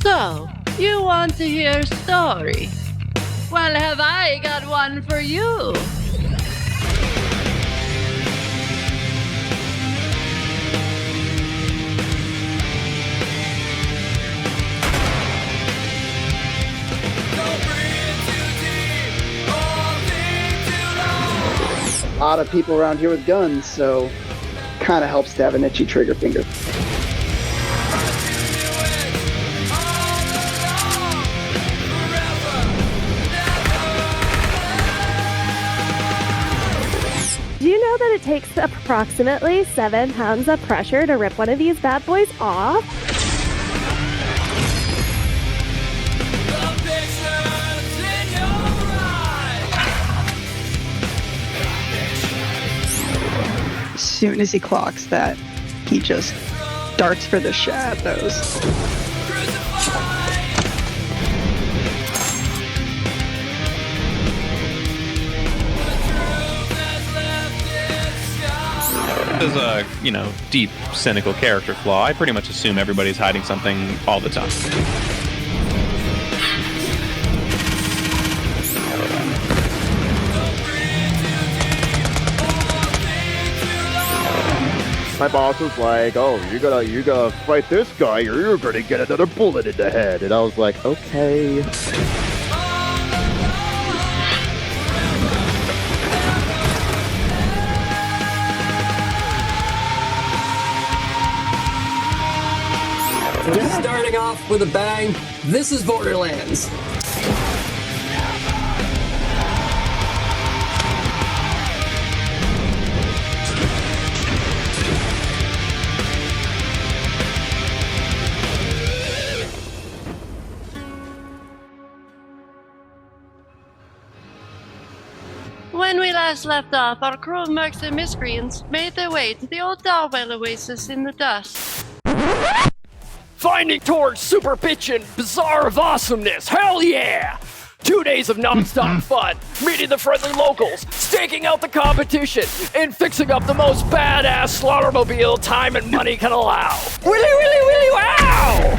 So, you want to hear a story? Well, have I got one for you? A lot of people around here with guns, so kind of helps to have an itchy trigger finger. Do you know that it takes approximately 7 pounds of pressure to rip one of these bad boys off? As soon as he clocks that, he just darts for the shadows. As a, deep, cynical character flaw, I pretty much assume everybody's hiding something all the time. My boss was like, "Oh, you gotta fight this guy, or you're gonna get another bullet in the head." And I was like, "Okay." Starting off with a bang, this is Borderlands. When we last left off, our crew of Mercs and Miscreants made their way to the old Darwell oasis in the dust. Finding Torgue's super bitchin' bizarre of awesomeness, hell yeah! 2 days of non-stop fun, meeting the friendly locals, staking out the competition, and fixing up the most badass slaughtermobile time and money can allow. Willy, wow!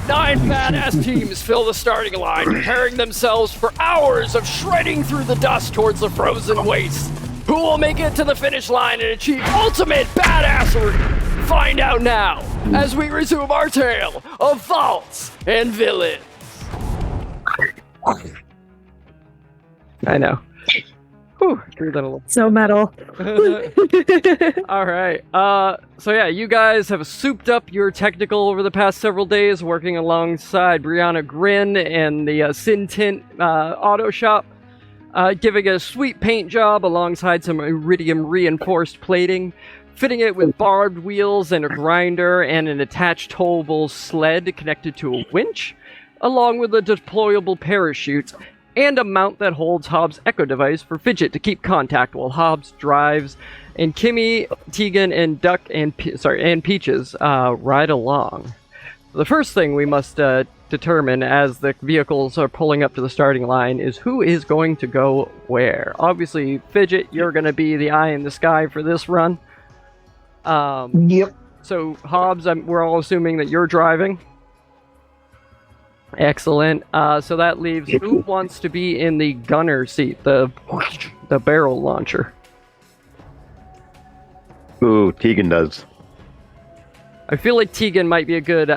9 badass teams fill the starting line, preparing themselves for hours of shredding through the dust towards the frozen waste. Who will make it to the finish line and achieve ultimate badassery? Find out now, as we resume our tale of vaults and villains. I know. Whew, threw that a little. So metal. All right. So yeah, you guys have souped up your technical over the past several days, working alongside Brianna Grin and the Sin Tint auto shop, giving a sweet paint job alongside some iridium reinforced plating, fitting it with barbed wheels and a grinder and an attached towable sled connected to a winch, along with a deployable parachute and a mount that holds Hobbs' echo device for Fidget to keep contact while Hobbs drives, and Kimmy, Tegan, and Duck and Peaches ride along. The first thing we must determine as the vehicles are pulling up to the starting line is who is going to go where. Obviously, Fidget, you're going to be the eye in the sky for this run. Yep. So, Hobbs, we're all assuming that you're driving. Excellent. So that leaves who wants to be in the gunner seat, the barrel launcher. Ooh, Tegan does. I feel like Tegan might be a good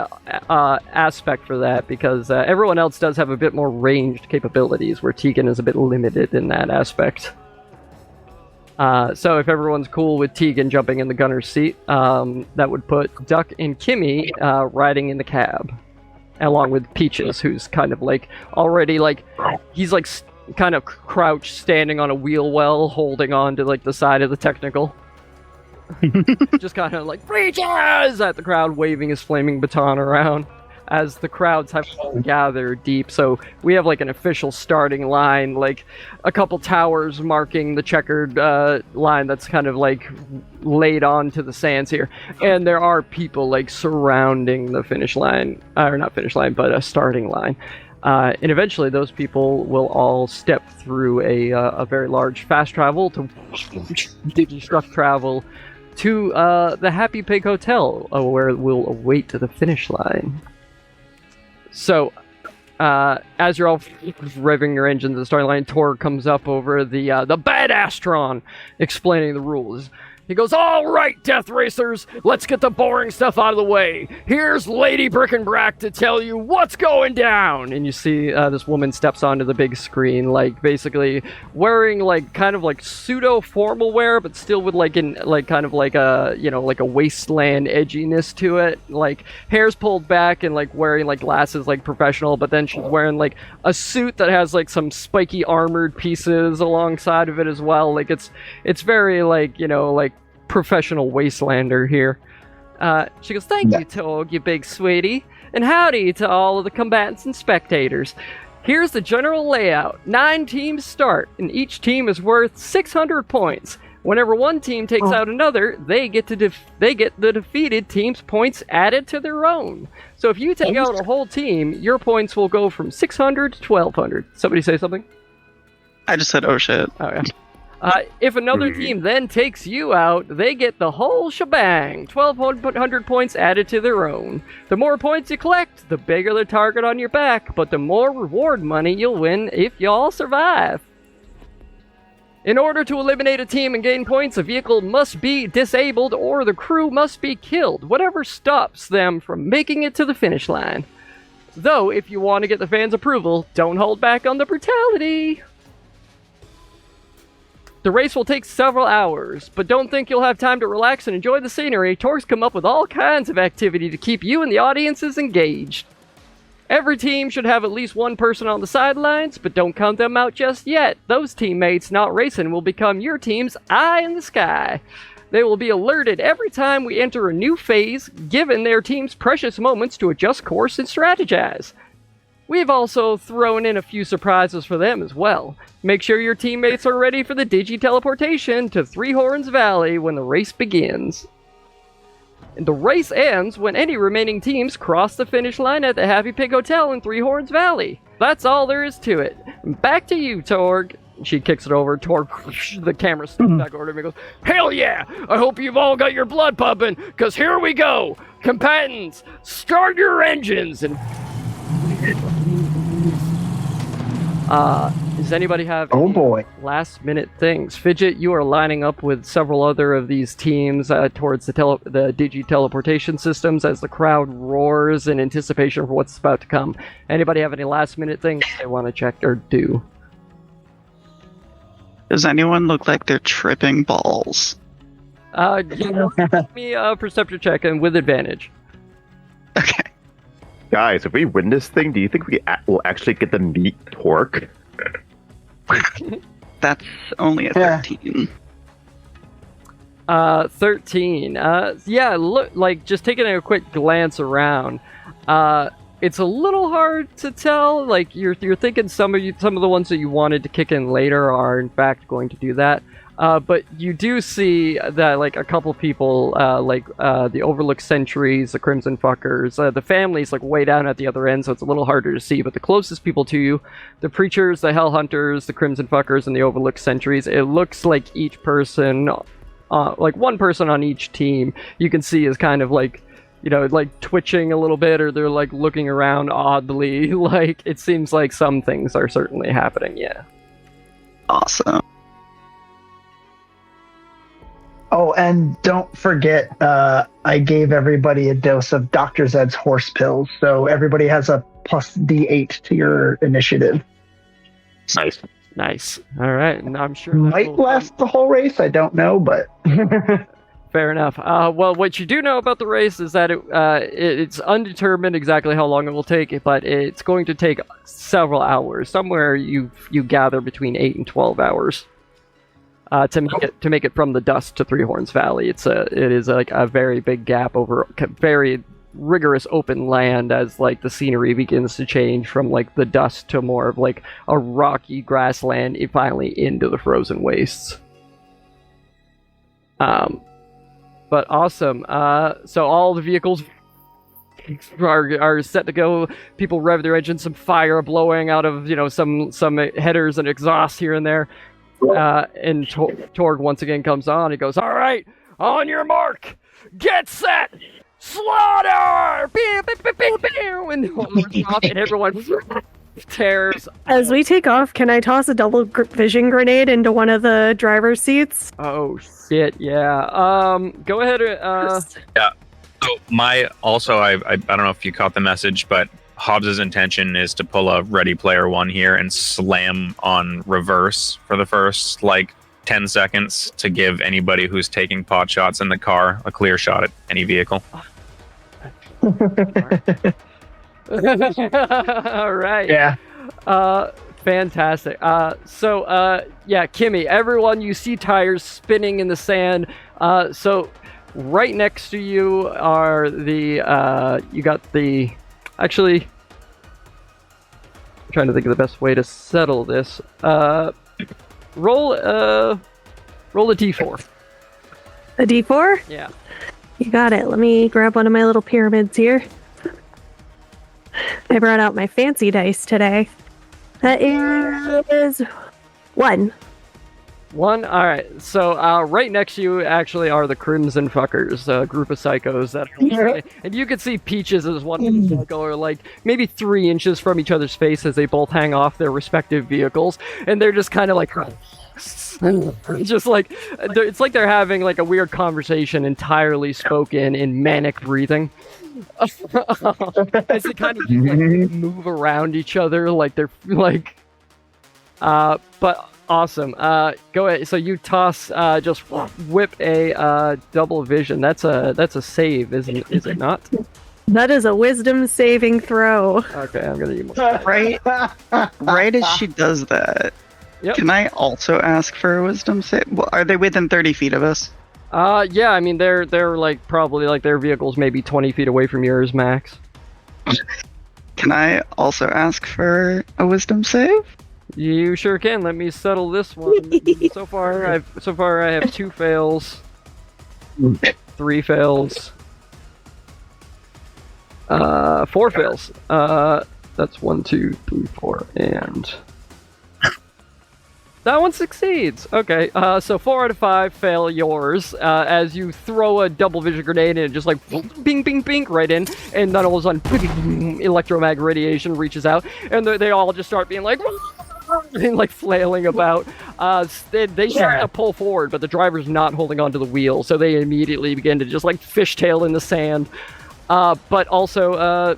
aspect for that because everyone else does have a bit more ranged capabilities, where Tegan is a bit limited in that aspect. So if everyone's cool with Tegan jumping in the gunner's seat, that would put Duck and Kimmy riding in the cab, along with Peaches, who's kind of like already like he's like kind of crouched, standing on a wheel well, holding on to like the side of the technical. Just kind of like Peaches at the crowd, waving his flaming baton around as the crowds have gathered deep. So we have like an official starting line, like a couple towers marking the checkered line that's kind of like laid onto the sands here, and there are people like surrounding the finish line, or not finish line, but a starting line. And eventually those people will all step through a very large fast travel to Digistruct travel to the Happy Pig Hotel, where we'll await the finish line. So, as you're all revving your engine to the starting line, Torgue comes up over the Badass-tron, explaining the rules. He goes, all right, Death Racers, let's get the boring stuff out of the way. Here's Lady Brickenbrack to tell you what's going down. And you see this woman steps onto the big screen, like basically wearing like kind of like pseudo formal wear, but still with like kind of like a like a wasteland edginess to it. Like hair's pulled back and like wearing like glasses like professional, but then she's wearing like a suit that has like some spiky armored pieces alongside of it as well. Like it's very like like professional wastelander here. She goes, thank you, Torgue, you big sweetie, and howdy to all of the combatants and spectators. Here's the general layout. 9 teams start, and each team is worth 600 points. Whenever one team takes out another, they get the defeated team's points added to their own. So if you take out a whole team, your points will go from 600 to 1200. Somebody say something? I just said, oh shit. Oh, yeah. If another team then takes you out, they get the whole shebang, 1,200 points added to their own. The more points you collect, the bigger the target on your back, but the more reward money you'll win if y'all survive. In order to eliminate a team and gain points, a vehicle must be disabled or the crew must be killed, whatever stops them from making it to the finish line. Though, if you want to get the fans' approval, don't hold back on the brutality. The race will take several hours, but don't think you'll have time to relax and enjoy the scenery. Torgue's come up with all kinds of activity to keep you and the audiences engaged. Every team should have at least one person on the sidelines, but don't count them out just yet. Those teammates not racing will become your team's eye in the sky. They will be alerted every time we enter a new phase, given their team's precious moments to adjust course and strategize. We've also thrown in a few surprises for them as well. Make sure your teammates are ready for the digi-teleportation to Three Horns Valley when the race begins. And the race ends when any remaining teams cross the finish line at the Happy Pig Hotel in Three Horns Valley. That's all there is to it. Back to you, Torgue. She kicks it over. Torgue, the camera steps back over to him and goes, hell yeah! I hope you've all got your blood pumping, because here we go! Combatants, start your engines and... Does anybody have any last minute things? Fidget, you are lining up with several other of these teams towards the digi-teleportation systems as the crowd roars in anticipation for what's about to come. Anybody have any last minute things they want to check or do? Does anyone look like they're tripping balls? Give me a perception check and with advantage. Okay. Guys, if we win this thing, do you think we will actually get to meet Torque? That's only a 13. 13. Yeah, look, like, just taking a quick glance around, it's a little hard to tell. Like, you're thinking some of the ones that you wanted to kick in later are, in fact, going to do that. But you do see that, like, a couple people, the Overlook Sentries, the Crimson Fuckers, the family's, like, way down at the other end, so it's a little harder to see. But the closest people to you, the Preachers, the Hell Hunters, the Crimson Fuckers, and the Overlook Sentries, it looks like each person, like, one person on each team, you can see is kind of, like, like, twitching a little bit, or they're, like, looking around oddly. Like, it seems like some things are certainly happening, yeah. Awesome. Oh, and don't forget, I gave everybody a dose of Dr. Zed's horse pills, so everybody has a plus D8 to your initiative. Nice. All right, and I'm sure Might last the whole race, I don't know, but... Fair enough. Well, what you do know about the race is that it's undetermined exactly how long it will take, but it's going to take several hours. Somewhere you gather between 8 and 12 hours. To make it from the dust to Three Horns Valley. It is like a very big gap over very rigorous open land as like the scenery begins to change from like the dust to more of like a rocky grassland finally into the frozen wastes. But awesome. So all the vehicles are set to go. People rev their engines, some fire blowing out of some headers and exhaust here and there. And Torgue once again comes on. He goes, all right, on your mark, get set, slaughter! And the horns off, and everyone tears. As we take off, can I toss a double vision grenade into one of the driver's seats? Oh shit! Yeah. Go ahead. So I don't know if you caught the message, but Hobbs's intention is to pull a Ready Player One here and slam on reverse for the first 10 seconds to give anybody who's taking pot shots in the car a clear shot at any vehicle. All right. Yeah. Fantastic. Kimmy, everyone, you see tires spinning in the sand. So right next to you are actually, I'm trying to think of the best way to settle this. Roll a d4. A D4? Yeah. You got it. Let me grab one of my little pyramids here. I brought out my fancy dice today. That is 1. 1. All right. So right next to you actually are the Crimson Fuckers, a group of psychos that, and you can see Peaches as one psycho are maybe 3 inches from each other's face as they both hang off their respective vehicles, and they're just kind of just it's like they're having a weird conversation entirely spoken in manic breathing. As they kind of move around each other but awesome. Go ahead. So you toss, just whip a double vision. That's a save, is it not? That is a wisdom saving throw. Okay, I'm gonna use more. Right as she does that, Yep. can I also ask for a wisdom save? Well, are they within 30 feet of us? Yeah. I mean, they're probably their vehicle's maybe 20 feet away from yours, Max. Can I also ask for a wisdom save? You sure can. Let me settle this one. So far I have 2 fails, 3 fails, 4 fails. That's 1, 2, 3, 4, and that one succeeds. Okay, so 4 out of 5 fail yours as you throw a double vision grenade and it just bing, bing, bing right in, and then all of a sudden electromagnetic radiation reaches out, and they all just start being and flailing about. They start to pull forward, but the driver's not holding onto the wheel, so they immediately begin to just fishtail in the sand. But also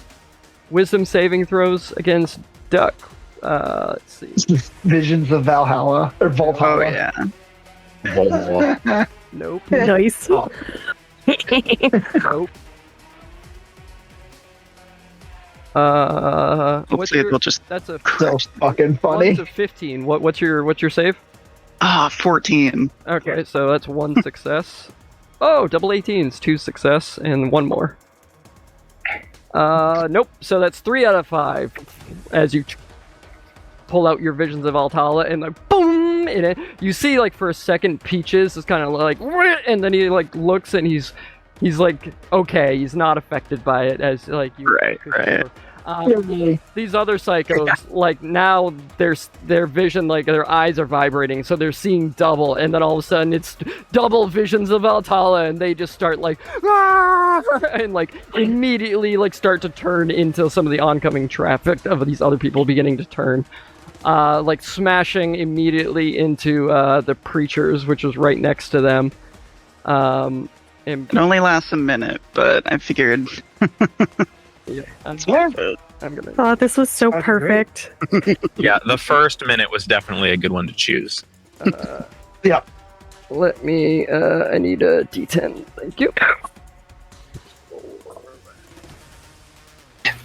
wisdom saving throws against Duck. Let's see. Visions of Valhalla or Valhalla. Oh yeah. Nope. Nice. Nope. Hopefully it'll just. That's a So fucking funny. 1 to 15. What's your save? 14. Okay, so that's 1 success. Oh, double 18s, 2 success, and 1 more. Nope. So that's 3 out of 5 as you pull out your visions of Altala, and boom, in it. You see, for a second, Peaches is kind of and then he looks and he's okay, he's not affected by it as you. Right. These other psychos, now their vision, their eyes are vibrating, so they're seeing double, and then all of a sudden it's double visions of Altala, and they just start and immediately start to turn into some of the oncoming traffic of these other people beginning to turn. Smashing immediately into the preachers, which was right next to them. It only lasts a minute, but I figured. Yeah, I'm gonna. Oh, this was so perfect. Yeah, the first minute was definitely a good one to choose. Yeah. Let me. I need a D10. Thank you.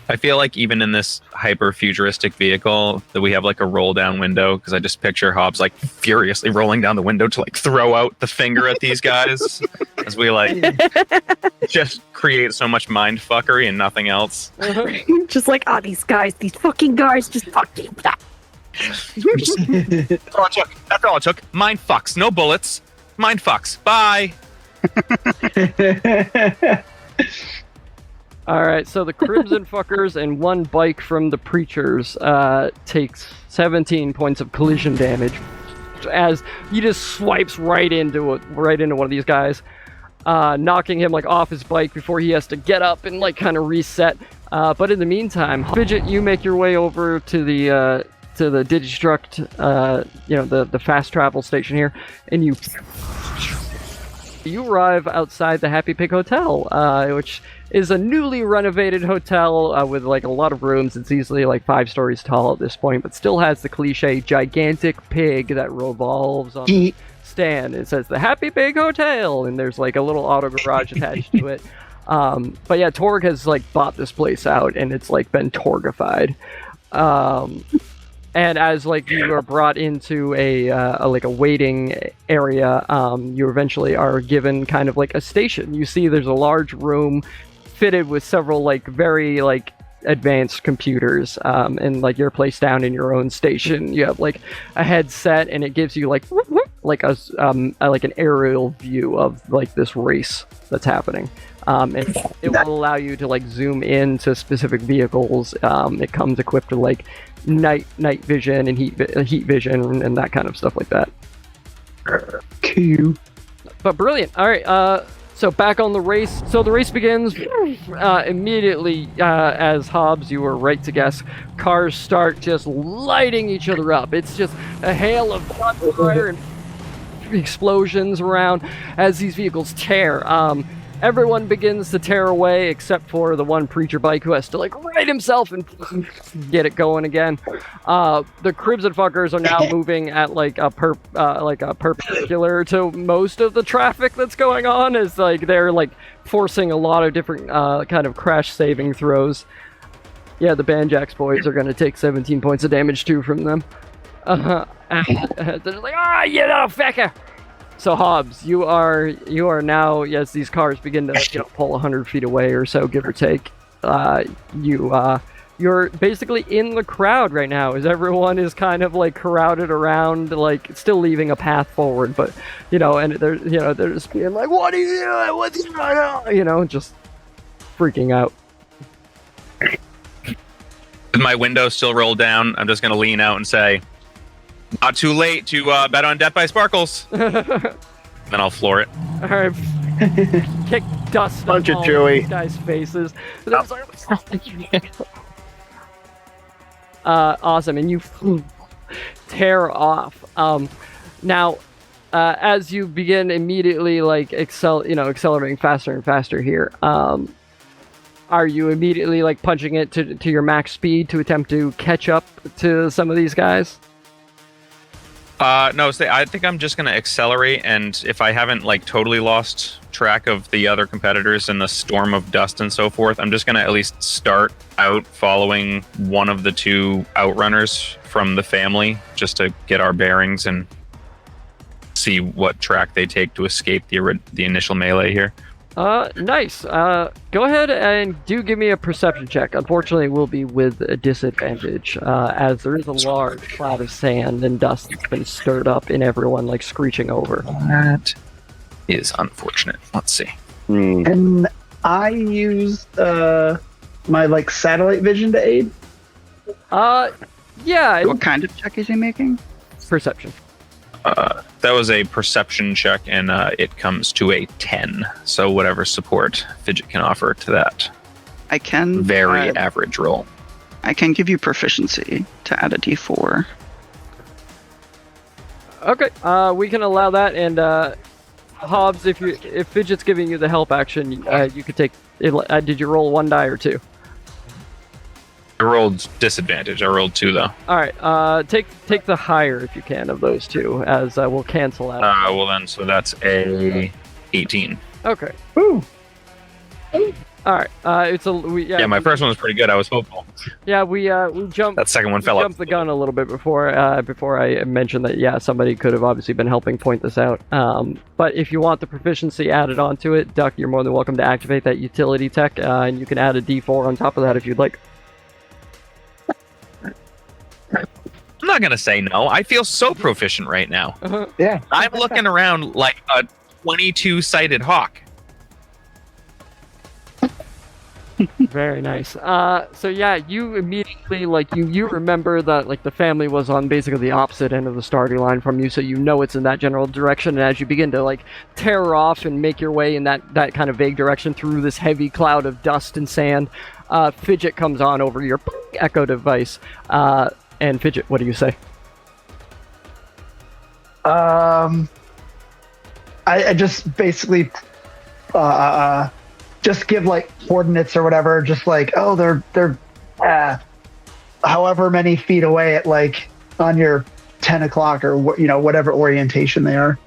I feel like even in this hyper futuristic vehicle that we have a roll down window, because I just picture Hobbs furiously rolling down the window to throw out the finger at these guys as we just create so much mind fuckery and nothing else. Just these fucking guys, just fucking. That's all it took. Mind fucks, no bullets. Mind fucks. Bye. Alright, so the Crimson Fuckers and 1 bike from the Preachers takes 17 points of collision damage as he just swipes right into one of these guys. knocking him like off his bike before he has to get up and like kind of reset. But in the meantime, Fidget, you make your way over to the Digistruct, the fast travel station here, and you arrive outside the Happy Pig Hotel, which is a newly renovated hotel with like a lot of rooms. It's easily like 5 stories tall at this point, but still has the cliche gigantic pig that revolves on the stand. It says the Happy Pig Hotel, and there's like a little auto garage attached to it. But yeah, Torgue has like bought this place out, and it's like been Torgified. And as like you are brought into a waiting area, you eventually are given kind of like a station. You see there's a large room fitted with several like very like advanced computers, and like you're placed down in your own station. You have like a headset, and it gives you like an aerial view of like this race that's happening. And it will allow you to like zoom into specific vehicles. It comes equipped with like night vision and heat vision and that kind of stuff like that. Q. But brilliant. All right. So back on the race. So the race begins immediately as Hobbs, you were right to guess. Cars start just lighting each other up. It's just a hail of fire and explosions around as these vehicles tear. Everyone begins to tear away except for the one preacher bike who has to like right himself and get it going again. The Crimson fuckers are now moving at like a perpendicular to most of the traffic that's going on, as like they're like forcing a lot of different kind of crash saving throws. Yeah, the Banjax boys are gonna take 17 points of damage too from them. They're like, you little fecker! So Hobbs, you are now, as these cars begin to pull 100 feet away or so, give or take. You're basically in the crowd right now, as everyone is kind of like crowded around, like still leaving a path forward, but and they're just being like, "What are you doing? What's going on?" Just freaking out. With my window still rolled down, I'm just gonna lean out and say, "Not too late to bet on Death by Sparkles." Then I'll floor it. All right. Kick dust Bunch on of all Chewy. these guys' faces. Awesome, and you tear off. Now, as you begin immediately like accelerating faster and faster here, are you immediately like punching it to your max speed to attempt to catch up to some of these guys? No, I think I'm just going to accelerate, and if I haven't like totally lost track of the other competitors in the storm of dust and so forth, I'm just going to at least start out following one of the 2 outrunners from the family, just to get our bearings and see what track they take to escape the initial melee here. Nice. Go ahead and do give me a perception check. Unfortunately, it will be with a disadvantage, as there is a large cloud of sand and dust that's been stirred up in everyone, like screeching over. That is unfortunate. Let's see. And I used my like satellite vision to aid. Yeah. What kind of check is he making? Perception. That was a perception check, and it comes to a 10. So whatever support Fidget can offer to that. I can Very average roll. I can give you proficiency to add a d4. Okay, we can allow that, and Hobbs, if Fidget's giving you the help action, you could take. Did you roll 1 die or 2? I rolled disadvantage. I rolled 2 though. All right. Take the higher if you can of those 2, as we'll cancel out. Well then, so that's a 18. Okay. Ooh. All right. My first one was pretty good. I was hopeful. Yeah, we jumped. That second one fell jumped the gun a little bit before I mentioned that. Somebody could have obviously been helping point this out. But if you want the proficiency added onto it, Duck, you're more than welcome to activate that utility tech, and you can add a D4 on top of that if you'd like. I'm not gonna say no. I feel so proficient right now. Yeah. I'm looking around like a 22-sided hawk. Very nice. So yeah, you immediately you remember that the family was on basically the opposite end of the starting line from you, so you know it's in that general direction. And as you begin to tear off and make your way in that kind of vague direction through this heavy cloud of dust and sand, Fidget comes on over your echo device. And Fidget, what do you say? I just basically just give coordinates or whatever, just they're however many feet away at on your 10 o'clock or whatever orientation they are.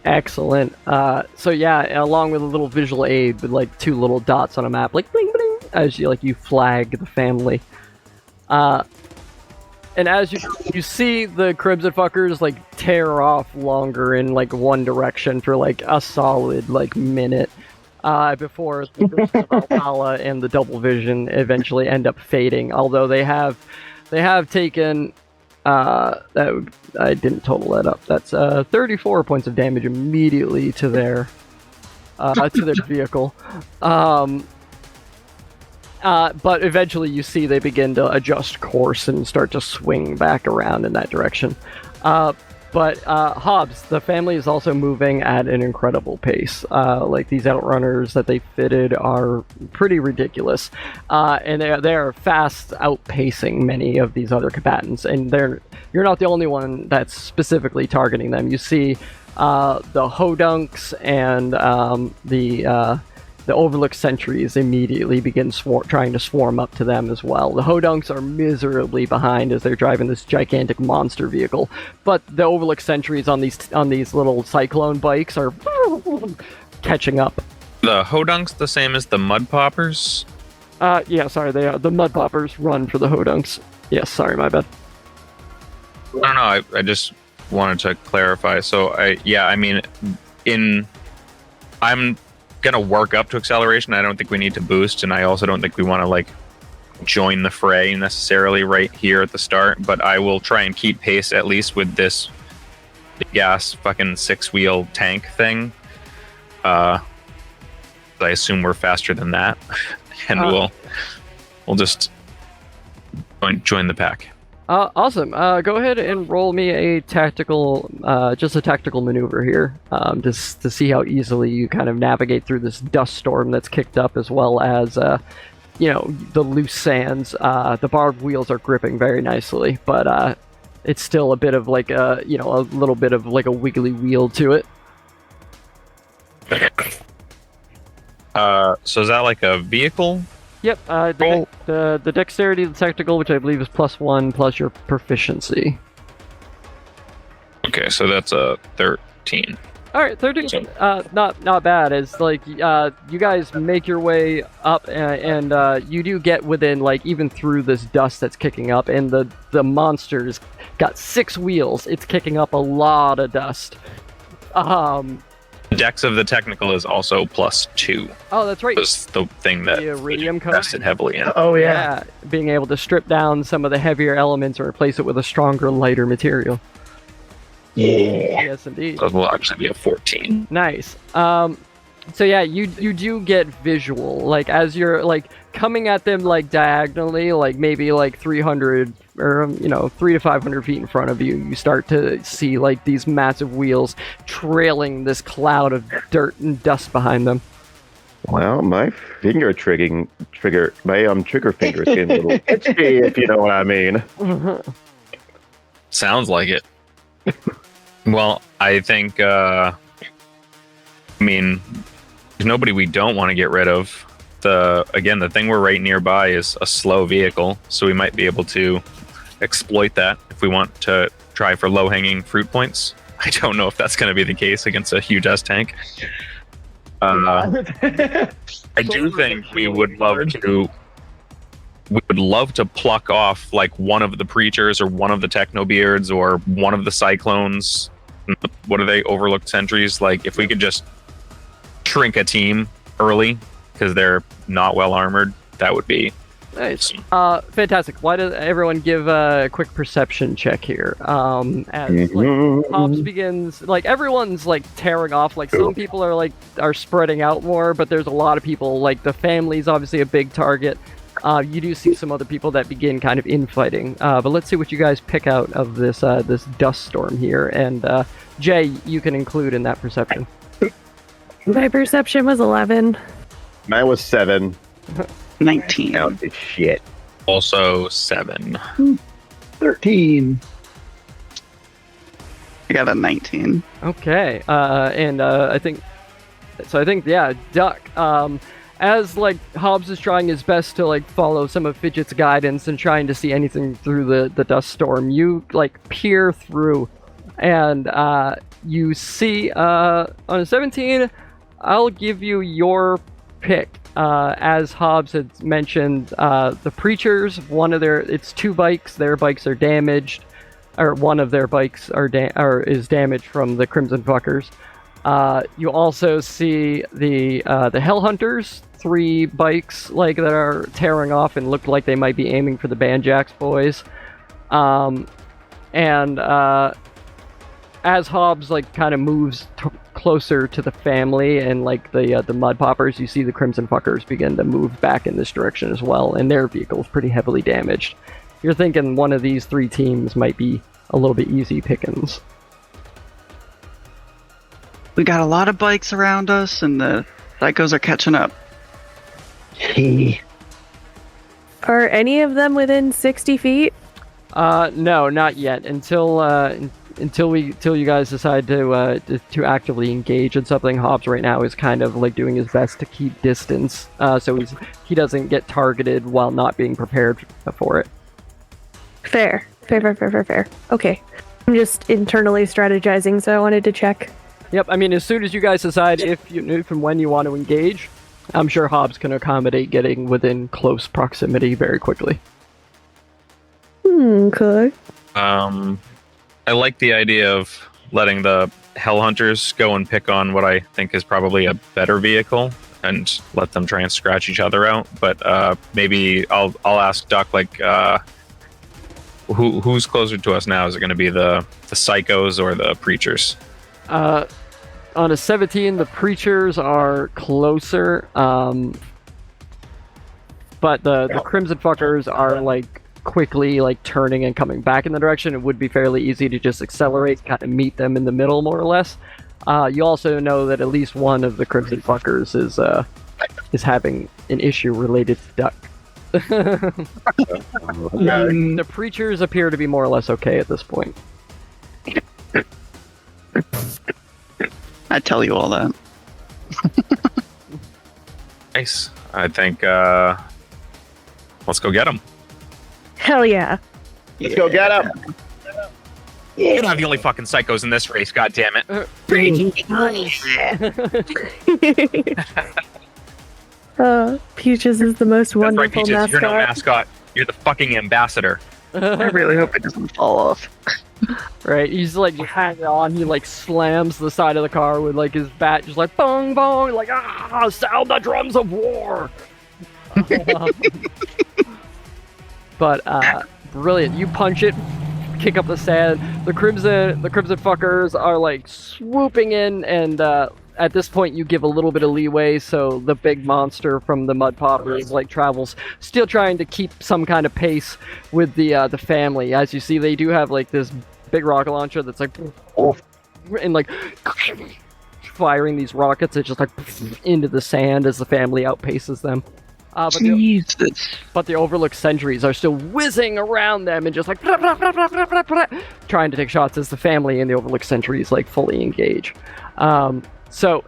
Excellent. So yeah, along with a little visual aid with 2 little dots on a map, bling bling, as you flag the family. And as you see the Crimson fuckers tear off longer in one direction for a solid minute, before the Ghost of Valhalla and the double vision eventually end up fading. Although they have taken I didn't total that up. That's 34 points of damage immediately to their vehicle. But eventually you see they begin to adjust course and start to swing back around in that direction. But Hobbs, the family is also moving at an incredible pace. These outrunners that they fitted are pretty ridiculous. And they are fast outpacing many of these other combatants. And you're not the only one that's specifically targeting them. You see the Hodunks and the Overlook sentries immediately begin trying to swarm up to them as well. The Hodunks are miserably behind as they're driving this gigantic monster vehicle, but the Overlook sentries on these little cyclone bikes are catching up. The Hodunks the same as the Mud Poppers? Yeah, sorry, they are. The Mud Poppers run for the Hodunks. Yes, sorry, my bad. I don't know, I just wanted to clarify. So, I'm gonna work up to acceleration. I don't think we need to boost, and I also don't think we want to join the fray necessarily right here at the start, but I will try and keep pace at least with this big ass fucking 6-wheel tank thing. I assume we're faster than that, and we'll just join the pack. Awesome. Go ahead and roll me a tactical maneuver here, just to see how easily you kind of navigate through this dust storm that's kicked up, as well as, the loose sands. The barbed wheels are gripping very nicely, but it's still a bit of a little bit of a wiggly wheel to it. So is that a vehicle? Yep, the dexterity, the technical, which I believe is +1 plus your proficiency. Okay, so that's a 13. All right, 13. Not bad. As you guys make your way up, and you do get within even through this dust that's kicking up, and the monster's got 6 wheels. It's kicking up a lot of dust. The dex of the technical is also +2. Oh, that's right. It's the thing that Iridium code invested heavily in. Oh yeah, being able to strip down some of the heavier elements and replace it with a stronger, lighter material. Yeah. Yes, indeed. So it will actually be a 14. Nice. So yeah, you do get visual, as you're coming at them diagonally, maybe 300 or 300 to 500 feet in front of you. You start to see these massive wheels trailing this cloud of dirt and dust behind them. Well, my trigger finger is getting a little itchy, if you know what I mean. Sounds like it. Well, I think, there's nobody we don't want to get rid of. The thing we're right nearby is a slow vehicle, so we might be able to exploit that if we want to try for low-hanging fruit points. I don't know if that's going to be the case against a huge S tank. I do think we would love to pluck off one of the preachers or one of the technobeards or one of the cyclones. What are they? Overlooked sentries. If we could just shrink a team early because they're not well armored, that would be Nice. Fantastic. Why does everyone give a quick perception check here? As Hobbs begins, everyone's tearing off. Some people are spreading out more, but there's a lot of people. The family's obviously a big target. You do see some other people that begin kind of infighting. But let's see what you guys pick out of this this dust storm here. And Jay, you can include in that perception. My perception was 11. Mine was 7. 19. Oh, this shit. Also 7. 13. I got a 19. Okay. And I think, yeah, Duck. As Hobbs is trying his best to follow some of Fidget's guidance and trying to see anything through the dust storm, you peer through, and you see on a 17. I'll give you your pick. As Hobbs had mentioned, the Preachers, it's 2 bikes. Their bikes are damaged, or one of their bikes is damaged from the Crimson Fuckers. You also see the Hell Hunters, 3 bikes that are tearing off and look like they might be aiming for the Banjax boys. As Hobbs kind of moves closer to the family and the Mud Poppers, you see the Crimson Fuckers begin to move back in this direction as well, and their vehicle's pretty heavily damaged. You're thinking one of these 3 teams might be a little bit easy pickings. We got a lot of bikes around us, and the psychos are catching up. Gee. Are any of them within 60 feet? No, not yet. Until you guys decide to actively engage in something. Hobbs right now is kind of doing his best to keep distance, so he doesn't get targeted while not being prepared for it. Fair. Okay. I'm just internally strategizing, so I wanted to check. Yep, I mean, as soon as you guys decide if and when you want to engage, I'm sure Hobbs can accommodate getting within close proximity very quickly. Okay. I like the idea of letting the Hell Hunters go and pick on what I think is probably a better vehicle and let them try and scratch each other out. But maybe I'll ask Duck, who's closer to us now? Is it going to be the Psychos or the Preachers? On a 17, the Preachers are closer, but the Crimson Fuckers are quickly turning and coming back in the direction. It would be fairly easy to just accelerate, kind of meet them in the middle more or less. You also know that at least one of the Crimson Fuckers is having an issue related to Duck. The Preachers appear to be more or less okay at this point. I tell you all that. Nice. I think let's go get them. Hell yeah. Let's go get him. You're not the only fucking psychos in this race, goddammit. Peaches is the most That's right, wonderful Peaches. mascot. You're no mascot. You're the fucking ambassador. I really hope it doesn't fall off. Right, he's hanging on, he slams the side of the car with his bat, just bong bong, sound the drums of war. But brilliant, you punch it, kick up the sand. The crimson fuckers are swooping in, and at this point you give a little bit of leeway, so the big monster from the Mud Poppers travels, still trying to keep some kind of pace with the family. As you see, they do have this big rocket launcher that's and firing these rockets that just into the sand as the family outpaces them. But the Overlook sentries are still whizzing around them and just trying to take shots as the family and the Overlook sentries fully engage. So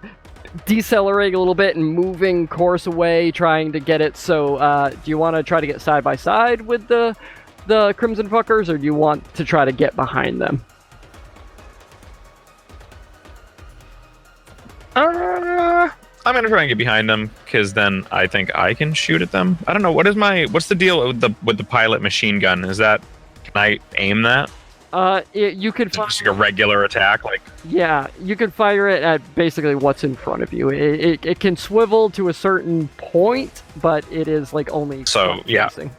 decelerating a little bit and moving course away, trying to get it. So do you want to try to get side by side with the Crimson Fuckers, or do you want to try to get behind them? I'm gonna try and get behind them, because then I think I can shoot at them. I don't know, what's the deal with the pilot machine gun? Can I aim that? You can fire. Just like a regular attack, like. Yeah, you can fire it at basically what's in front of you. It can swivel to a certain point, but it is like only. So yeah. Facing.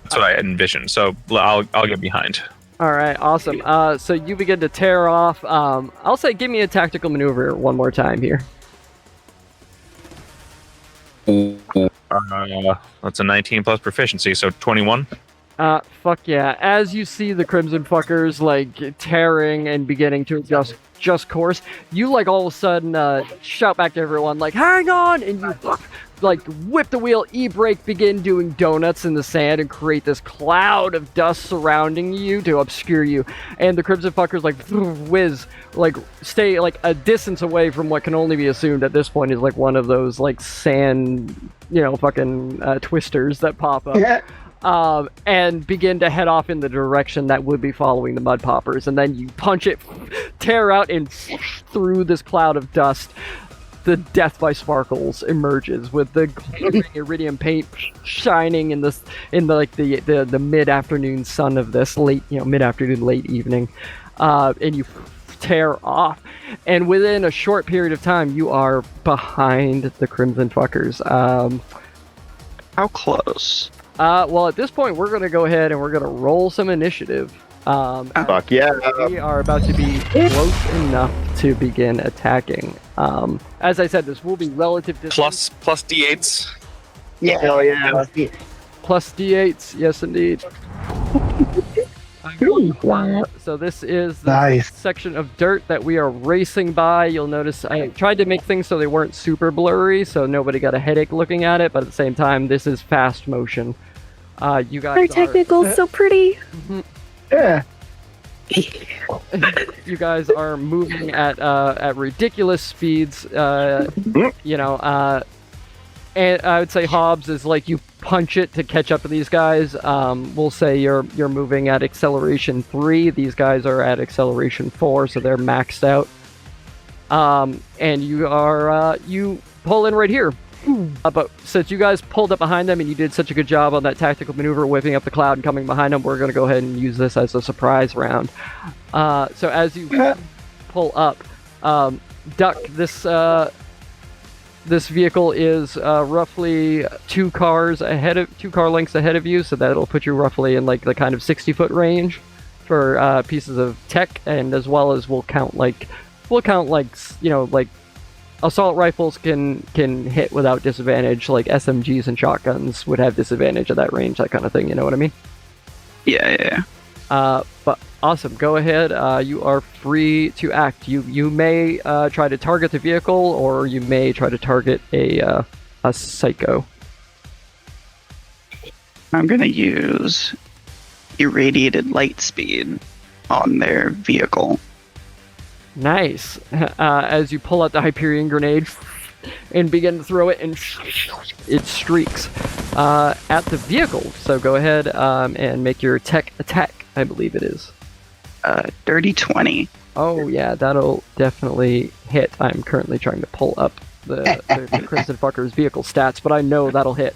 That's what I envisioned. So I'll get behind. All right, awesome. So you begin to tear off. I'll say, give me a tactical maneuver one more time here. That's a 19 plus proficiency, so 21. Fuck yeah. As you see the Crimson Fuckers, like, tearing and beginning to adjust course, you, like, all of a sudden, shout back to everyone, like, hang on! And you, like, whip the wheel, e-brake, begin doing donuts in the sand and create this cloud of dust surrounding you to obscure you. And the Crimson Fuckers, like, whiz, like, stay, like, a distance away from what can only be assumed at this point is, like, one of those, like, sand, you know, fucking twisters that pop up. Yeah. And begin to head off in the direction that would be following the mud poppers. And then you punch it, tear out, and through this cloud of dust, the Death by Sparkles emerges with the glittering iridium paint shining in the mid-afternoon sun of this mid-afternoon, late evening. And you tear off. And within a short period of time, you are behind the Crimson Fuckers. How close? Well, at this point, we're going to go ahead and we're going to roll some initiative. Fuck yeah. We are about to be close enough to begin attacking. As I said, this will be relative distance. Plus D8s. Yeah. Hell yeah. Plus D8s, yes indeed. So this is the Nice. section of dirt that we are racing by. You'll notice I tried to make things so they weren't super blurry, so nobody got a headache looking at it, but at the same time, this is fast motion. You guys Our technical's so pretty. Yeah. You guys are moving at ridiculous speeds, and I would say Hobbs is like you punch it to catch up to these guys. We'll say you're moving at acceleration 3. These guys are at acceleration 4, so they're maxed out. And you are you pull in right here. But since you guys pulled up behind them and you did such a good job on that tactical maneuver, whipping up the cloud and coming behind them, we're going to go ahead and use this as a surprise round. So as you pull up, Duck, this vehicle is roughly 2 car lengths ahead of you, so that'll put you roughly in like the kind of 60-foot range for pieces of tech, and as well as we'll count assault rifles can hit without disadvantage, like SMGs and shotguns would have disadvantage at that range, that kind of thing, you know what I mean? Yeah. But awesome, go ahead, you are free to act. You may try to target the vehicle, or you may try to target a psycho. I'm gonna use irradiated light speed on their vehicle. Nice. As you pull out the Hyperion grenade and begin to throw it, and it streaks at the vehicle. So go ahead and make your tech attack, I believe it is. Dirty 20. Oh yeah, that'll definitely hit. I'm currently trying to pull up the Crimson Fucker's vehicle stats, but I know that'll hit.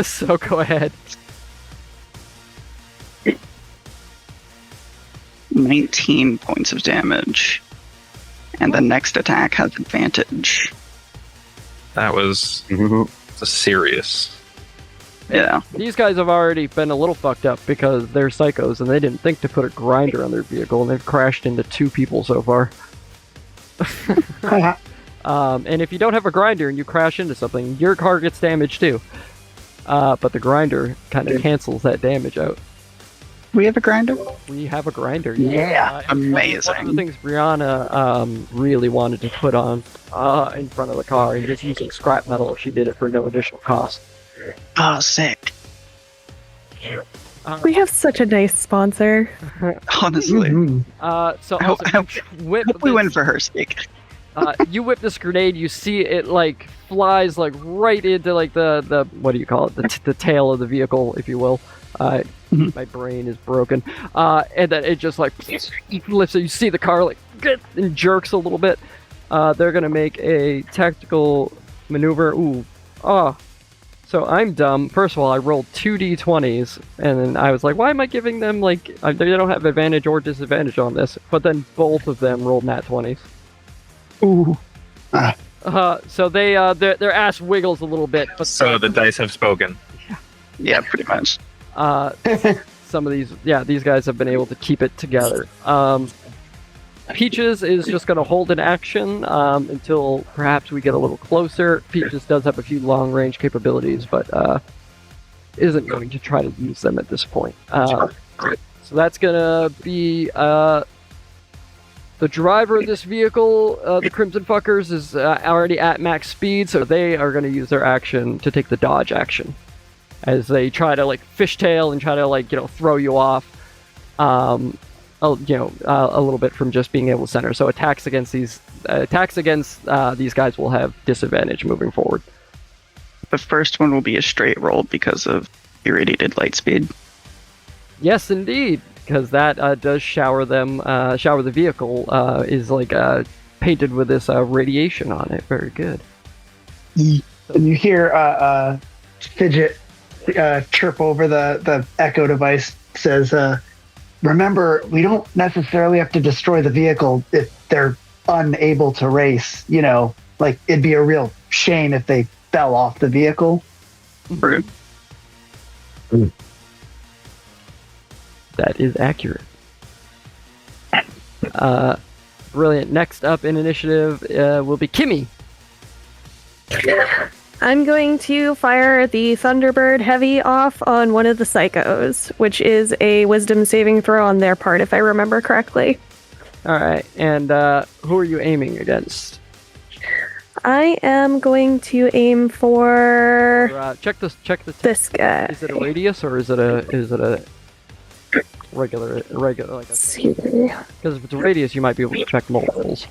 So go ahead. 19 points of damage. And the next attack has advantage. That was serious. Yeah. These guys have already been a little fucked up because they're psychos and they didn't think to put a grinder on their vehicle, and they've crashed into 2 people so far. And if you don't have a grinder and you crash into something, your car gets damaged too. But the grinder kind of cancels that damage out. We have a grinder? We have a grinder. Yeah. Amazing. One of the things Brianna really wanted to put on in front of the car, and just using scrap metal, she did it for no additional cost. Oh, sick. We have such a nice sponsor. Honestly. So I hope we win for her sake. You whip this grenade, you see it like flies like right into like the what do you call it, the tail of the vehicle, if you will. My brain is broken, and then it just like lifts it. You see the car like and jerks a little bit. They're gonna make a tactical maneuver. So I'm dumb. First of all, I rolled 2d20s, and then I was like, why am I giving them, like, they don't have advantage or disadvantage on this. But then both of them rolled nat 20s. Ooh. So they, their ass wiggles a little bit. But So the dice have spoken. Yeah, pretty much. Some of these guys have been able to keep it together. Peaches is just going to hold an action until perhaps we get a little closer. Peaches does have a few long-range capabilities, but isn't going to try to use them at this point. So that's going to be the driver of this vehicle, the Crimson Fuckers, is already at max speed, so they are going to use their action to take the dodge action as they try to, like, fishtail and try to, like, throw you off. A little bit from just being able to center. So attacks against these guys will have disadvantage moving forward. The first one will be a straight roll because of irradiated light speed. Yes, indeed, because that does shower them. Shower the vehicle is like painted with this radiation on it. Very good. And you hear Fidget chirp over the echo device. Says, remember, we don't necessarily have to destroy the vehicle if they're unable to race. Like, it'd be a real shame if they fell off the vehicle. Rude. That is accurate. Brilliant. Next up in initiative will be Kimmy. I'm going to fire the Thunderbird Heavy off on one of the Psychos, which is a wisdom saving throw on their part, if I remember correctly. All right, and who are you aiming against? I am going to aim for check this. this guy. Is it a radius or is it a regular like a? See. Because if it's a radius, you might be able to check multiples.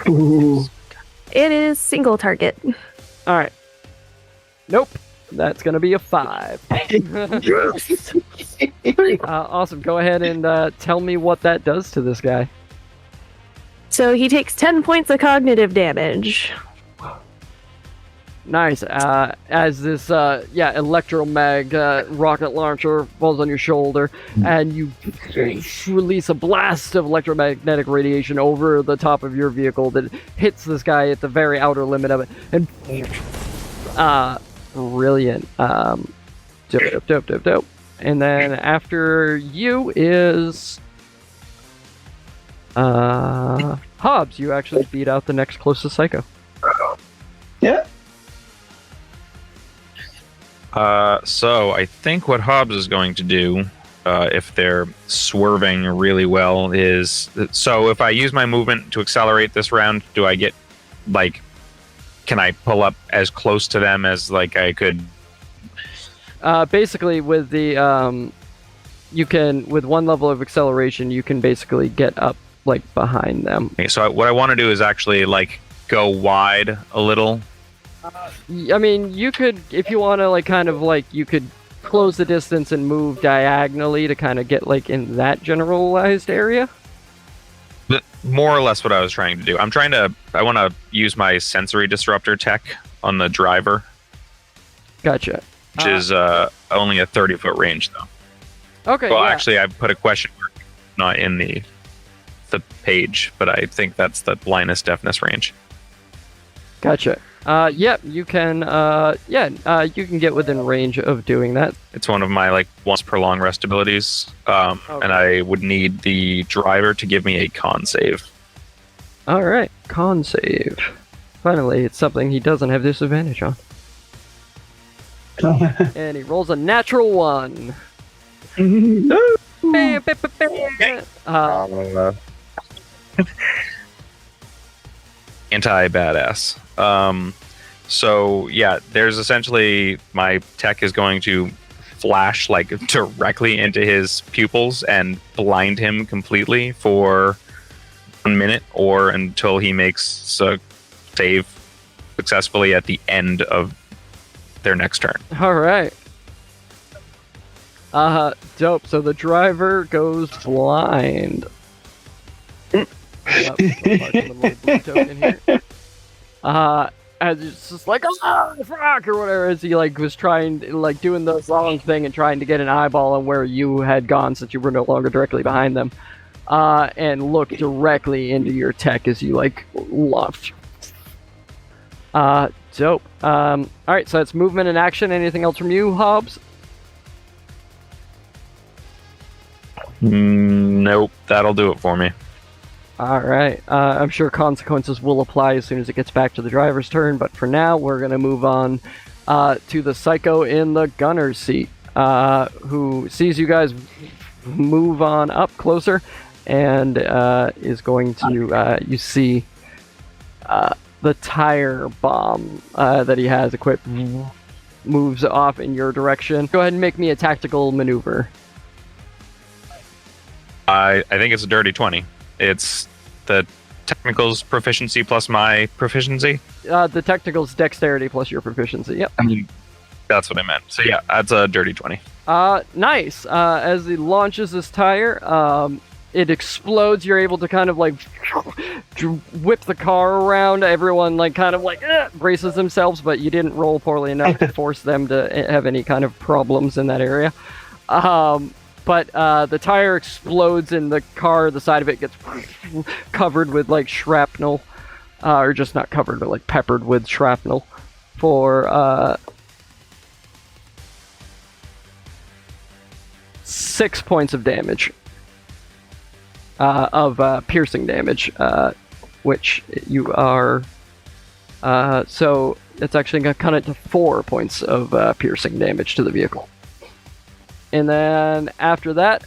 Ooh. It is single target. All right. Nope. That's gonna be a 5. Awesome. Go ahead and tell me what that does to this guy. So he takes 10 points of cognitive damage. Nice. As this electromag rocket launcher falls on your shoulder, and you release a blast of electromagnetic radiation over the top of your vehicle that hits this guy at the very outer limit of it, and brilliant. Dope. And then after you is Hobbs. You actually beat out the next closest Psycho. Yeah. So I think what Hobbs is going to do, if they're swerving really well, is so if I use my movement to accelerate this round, do I get, like, can I pull up as close to them as, like, I could? Basically, with the you can, with one level of acceleration, you can basically get up, like, behind them. Okay, so what I want to do is actually, like, go wide a little. I mean, you could, if you want to, like, kind of, like, you could close the distance and move diagonally to kind of get, like, in that generalized area. But more or less what I was trying to do. I want to use my sensory disruptor tech on the driver. Gotcha. Which is only a 30-foot range, though. Okay, well, yeah. actually, I put a question mark not in the page, but I think that's the blindness deafness range. Gotcha. Yep, you can, you can get within range of doing that. It's one of my, like, once per long rest abilities, and I would need the driver to give me a con save. Alright, con save. Finally, it's something he doesn't have disadvantage on. And he rolls a natural 1. No. Anti-badass. So yeah, there's essentially, my tech is going to flash, like, directly into his pupils and blind him completely for 1 minute, or until he makes a save successfully at the end of their next turn. Alright. Dope. So the driver goes blind. as it's just like, ah, fuck, or whatever, as he like was trying, like doing the wrong thing and trying to get an eyeball on where you had gone since you were no longer directly behind them, and look directly into your tech as you like launch. Dope. All right, so that's movement and action. Anything else from you, Hobbs? Nope, that'll do it for me. All right. I'm sure consequences will apply as soon as it gets back to the driver's turn, but for now, we're going to move on to the psycho in the gunner's seat, who sees you guys move on up closer and is going to, you see the tire bomb that he has equipped moves off in your direction. Go ahead and make me a tactical maneuver. I think it's a dirty 20. It's the technical's proficiency plus my proficiency. The technical's dexterity plus your proficiency. Yep. I mean, that's what I meant. So yeah, that's a dirty 20. Nice. As he launches this tire, it explodes. You're able to kind of like whip the car around. Everyone like kind of like braces themselves, but you didn't roll poorly enough to force them to have any kind of problems in that area. But the tire explodes in the car. The side of it gets covered with like shrapnel, or just not covered, but like peppered with shrapnel for 6 points of damage, of piercing damage, which you are. So it's actually going to cut it to 4 points of piercing damage to the vehicle. And then after that,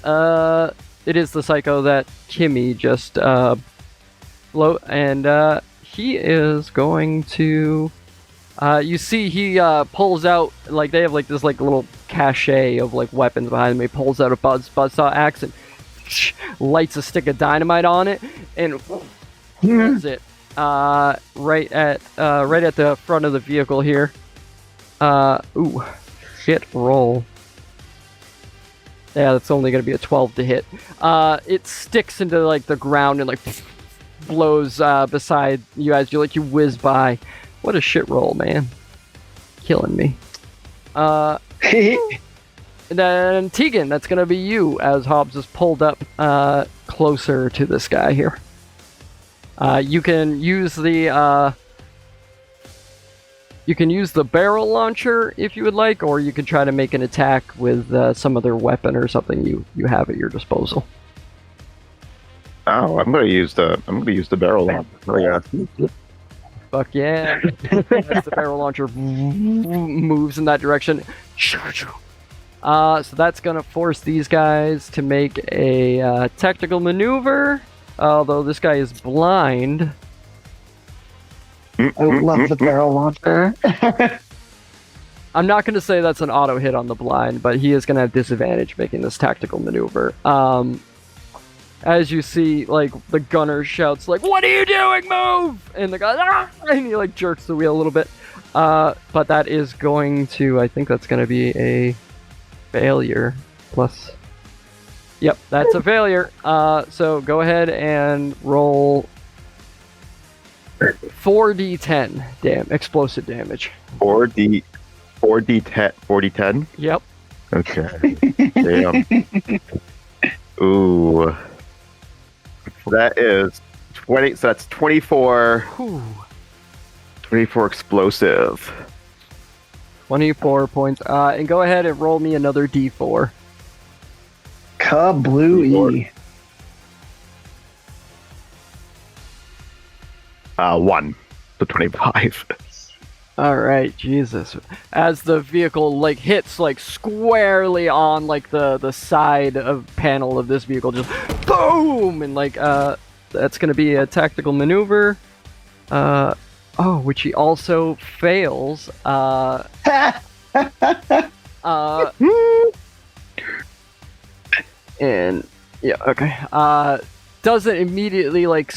it is the psycho that Kimmy just blow, and he is going to. You see, he pulls out like they have like this like little cache of like weapons behind him. He pulls out a buzzsaw axe and lights a stick of dynamite on it and pulls it right at the front of the vehicle here. Ooh, shit, roll. Yeah, that's only going to be a 12 to hit. It sticks into like the ground and like blows beside you guys. You whiz by. What a shit roll, man! Killing me. And then Tegan, that's going to be you as Hobbs is pulled up closer to this guy here. You can use the barrel launcher if you would like, or you can try to make an attack with some other weapon or something you have at your disposal. Oh, I'm gonna use the barrel launcher. Oh, yeah. Fuck yeah! As the barrel launcher moves in that direction. So that's gonna force these guys to make a tactical maneuver. Although this guy is blind. I love the barrel launcher. I'm not going to say that's an auto hit on the blind, but he is going to have disadvantage making this tactical maneuver. As you see, like, the gunner shouts, like, "What are you doing? Move!" And the guy, "Ah!" And he, like, jerks the wheel a little bit. But that is going to, I think that's going to be a failure. Plus, yep, that's a failure. So go ahead and roll 4d10 explosive damage. 4d10. Yep. Okay. Damn. Ooh. That is 20. So that's 24. Whew. 24 explosive. 24 points. And go ahead and roll me another d4. Kablooey. 1. So 25. All right, Jesus. As the vehicle like hits like squarely on like the side of panel of this vehicle, just boom, and like that's gonna be a tactical maneuver. Which he also fails. And yeah, okay. Doesn't immediately like.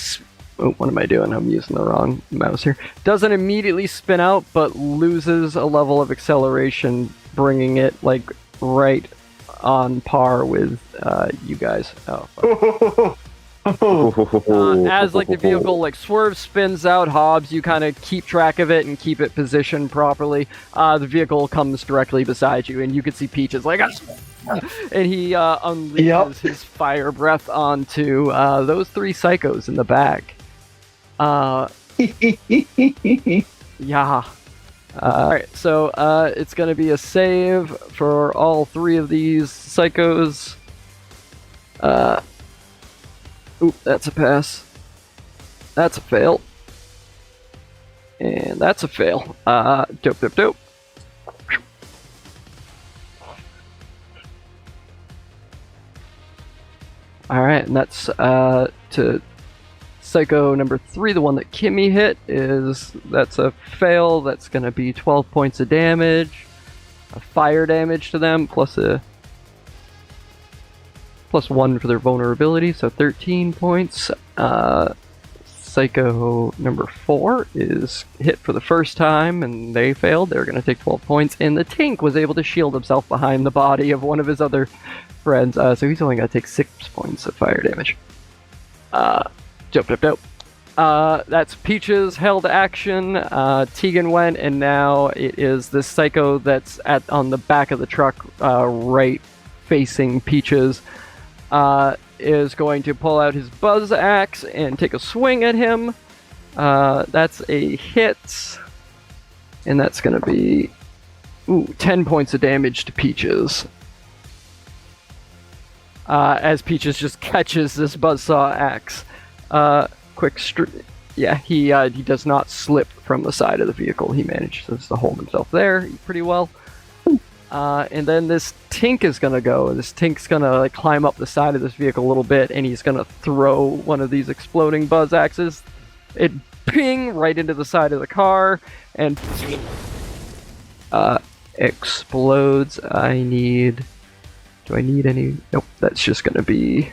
Oh, what am I doing? I'm using the wrong mouse here. Doesn't immediately spin out, but loses a level of acceleration, bringing it like right on par with you guys. Oh, fuck. As like the vehicle like swerves, spins out, Hobbs, you kind of keep track of it and keep it positioned properly. The vehicle comes directly beside you, and you can see Peaches like, and he unleashes his fire breath onto those three psychos in the back. Yeah. Alright, so it's gonna be a save for all three of these psychos. Oop, that's a pass. That's a fail. And that's a fail. Dope. Alright, and that's to Psycho number 3, the one that Kimmy hit, that's a fail. That's gonna be 12 points of damage. A fire damage to them, plus 1 for their vulnerability, so 13 points. Psycho number 4 is hit for the first time, and they failed. They're going to take 12 points, and the Tink was able to shield himself behind the body of one of his other friends, so he's only going to take 6 points of fire damage. Dope. That's Peaches held action. Tegan went, and now it is this Psycho that's on the back of the truck, right facing Peaches. Is going to pull out his buzz axe and take a swing at him. That's a hit. And that's going to be 10 points of damage to Peaches. As Peaches just catches this buzzsaw axe. He does not slip from the side of the vehicle. He manages to hold himself there pretty well. And then this Tink is gonna go. This Tink's gonna like climb up the side of this vehicle a little bit, and he's gonna throw one of these exploding buzz axes. It ping right into the side of the car and explodes. Do I need any? Nope. That's just gonna be.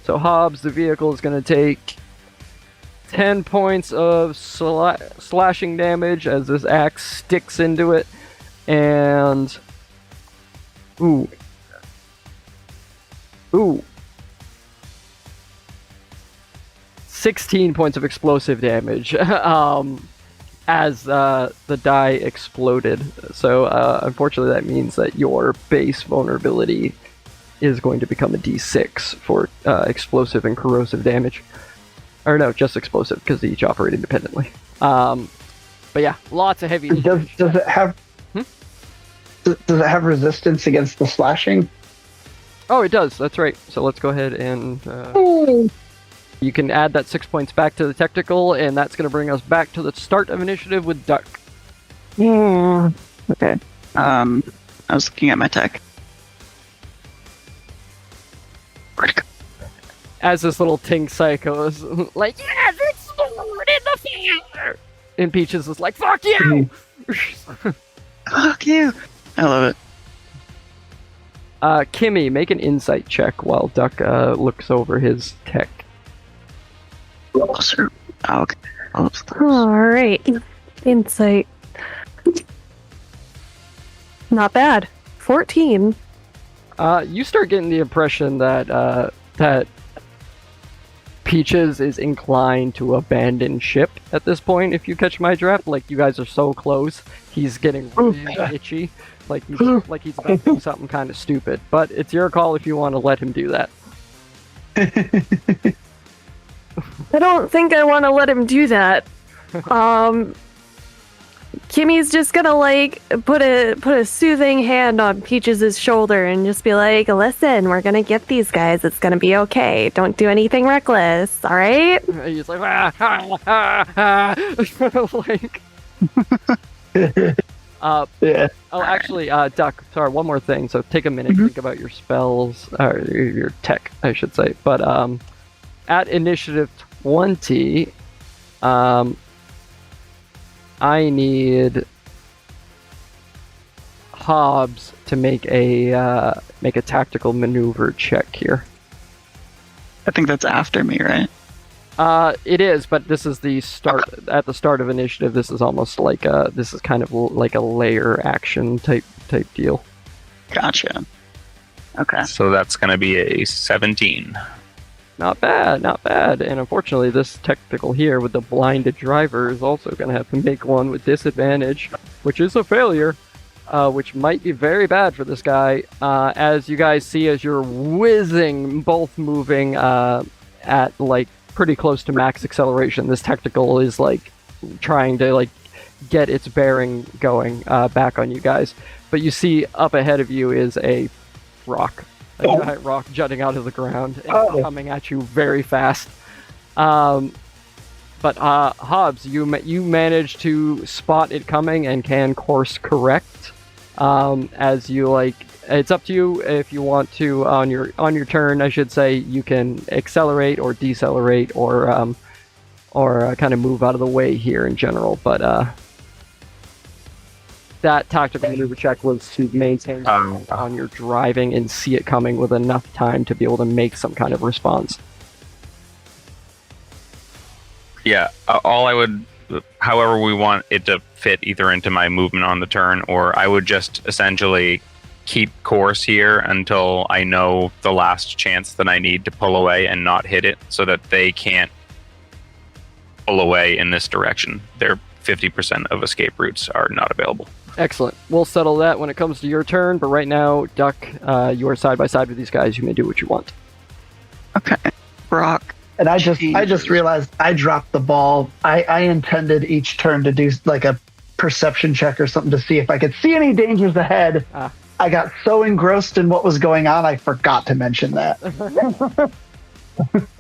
So Hobbs, the vehicle is gonna take 10 points of slashing damage as this axe sticks into it, and. Ooh. 16 points of explosive damage as the die exploded. So unfortunately that means that your base vulnerability is going to become a d6 for explosive and corrosive damage. Or no, just explosive, because they each operate independently. But yeah, lots of heavy damage. Does it have... Does it have resistance against the slashing? Oh, it does. That's right. So let's go ahead and you can add that 6 points back to the technical, and that's going to bring us back to the start of initiative with Duck. Yeah. Okay. I was looking at my tech. Where'd it go? As this little Tink Psycho is like, yeah, it's sword in the fire! And Peaches is like, fuck you! Fuck you! I love it. Kimmy, make an insight check while Duck looks over his tech. Closer. Oh, okay. Alright. Insight. Not bad. 14. You start getting the impression that Peaches is inclined to abandon ship at this point, if you catch my drift. Like, you guys are so close, he's getting really itchy. Like he's about to do something kind of stupid. But it's your call if you want to let him do that. I don't think I want to let him do that. Kimmy's just gonna like put a soothing hand on Peaches' shoulder and just be like, "Listen, we're gonna get these guys. It's gonna be okay. Don't do anything reckless, all right?" He's like, like. Yeah. Oh, actually, Duck. Sorry, one more thing. So take a minute to think about your spells, or your tech, I should say. But at initiative 20, I need Hobbs to make a tactical maneuver check here. I think that's after me, right? It is, but this is the start. At the start of initiative, this is almost like this is kind of like a layer action type deal. Gotcha. Okay. So that's going to be a 17. Not bad, not bad. And unfortunately, this technical here with the blinded driver is also going to have to make one with disadvantage, which is a failure, which might be very bad for this guy. As you guys see, as you're whizzing, both moving at like pretty close to max acceleration, this technical is like trying to like get its bearing going back on you guys. But you see up ahead of you is a rock. A giant rock jutting out of the ground and coming at you very fast. But Hobbs, you managed to spot it coming and can course correct. As you like, it's up to you if you want to on your turn. I should say you can accelerate or decelerate or kind of move out of the way here in general. But that tactical maneuver check was to maintain on your driving and see it coming with enough time to be able to make some kind of response. Yeah, all I would, however we want it to fit either into my movement on the turn, or I would just essentially keep course here until I know the last chance that I need to pull away and not hit it so that they can't pull away in this direction. Their 50% of escape routes are not available. Excellent. We'll settle that when it comes to your turn, but right now, Duck, you are side by side with these guys. You may do what you want. Okay. Brock. And I just realized I dropped the ball. I intended each turn to do like a perception check or something to see if I could see any dangers ahead. I got so engrossed in what was going on, I forgot to mention that.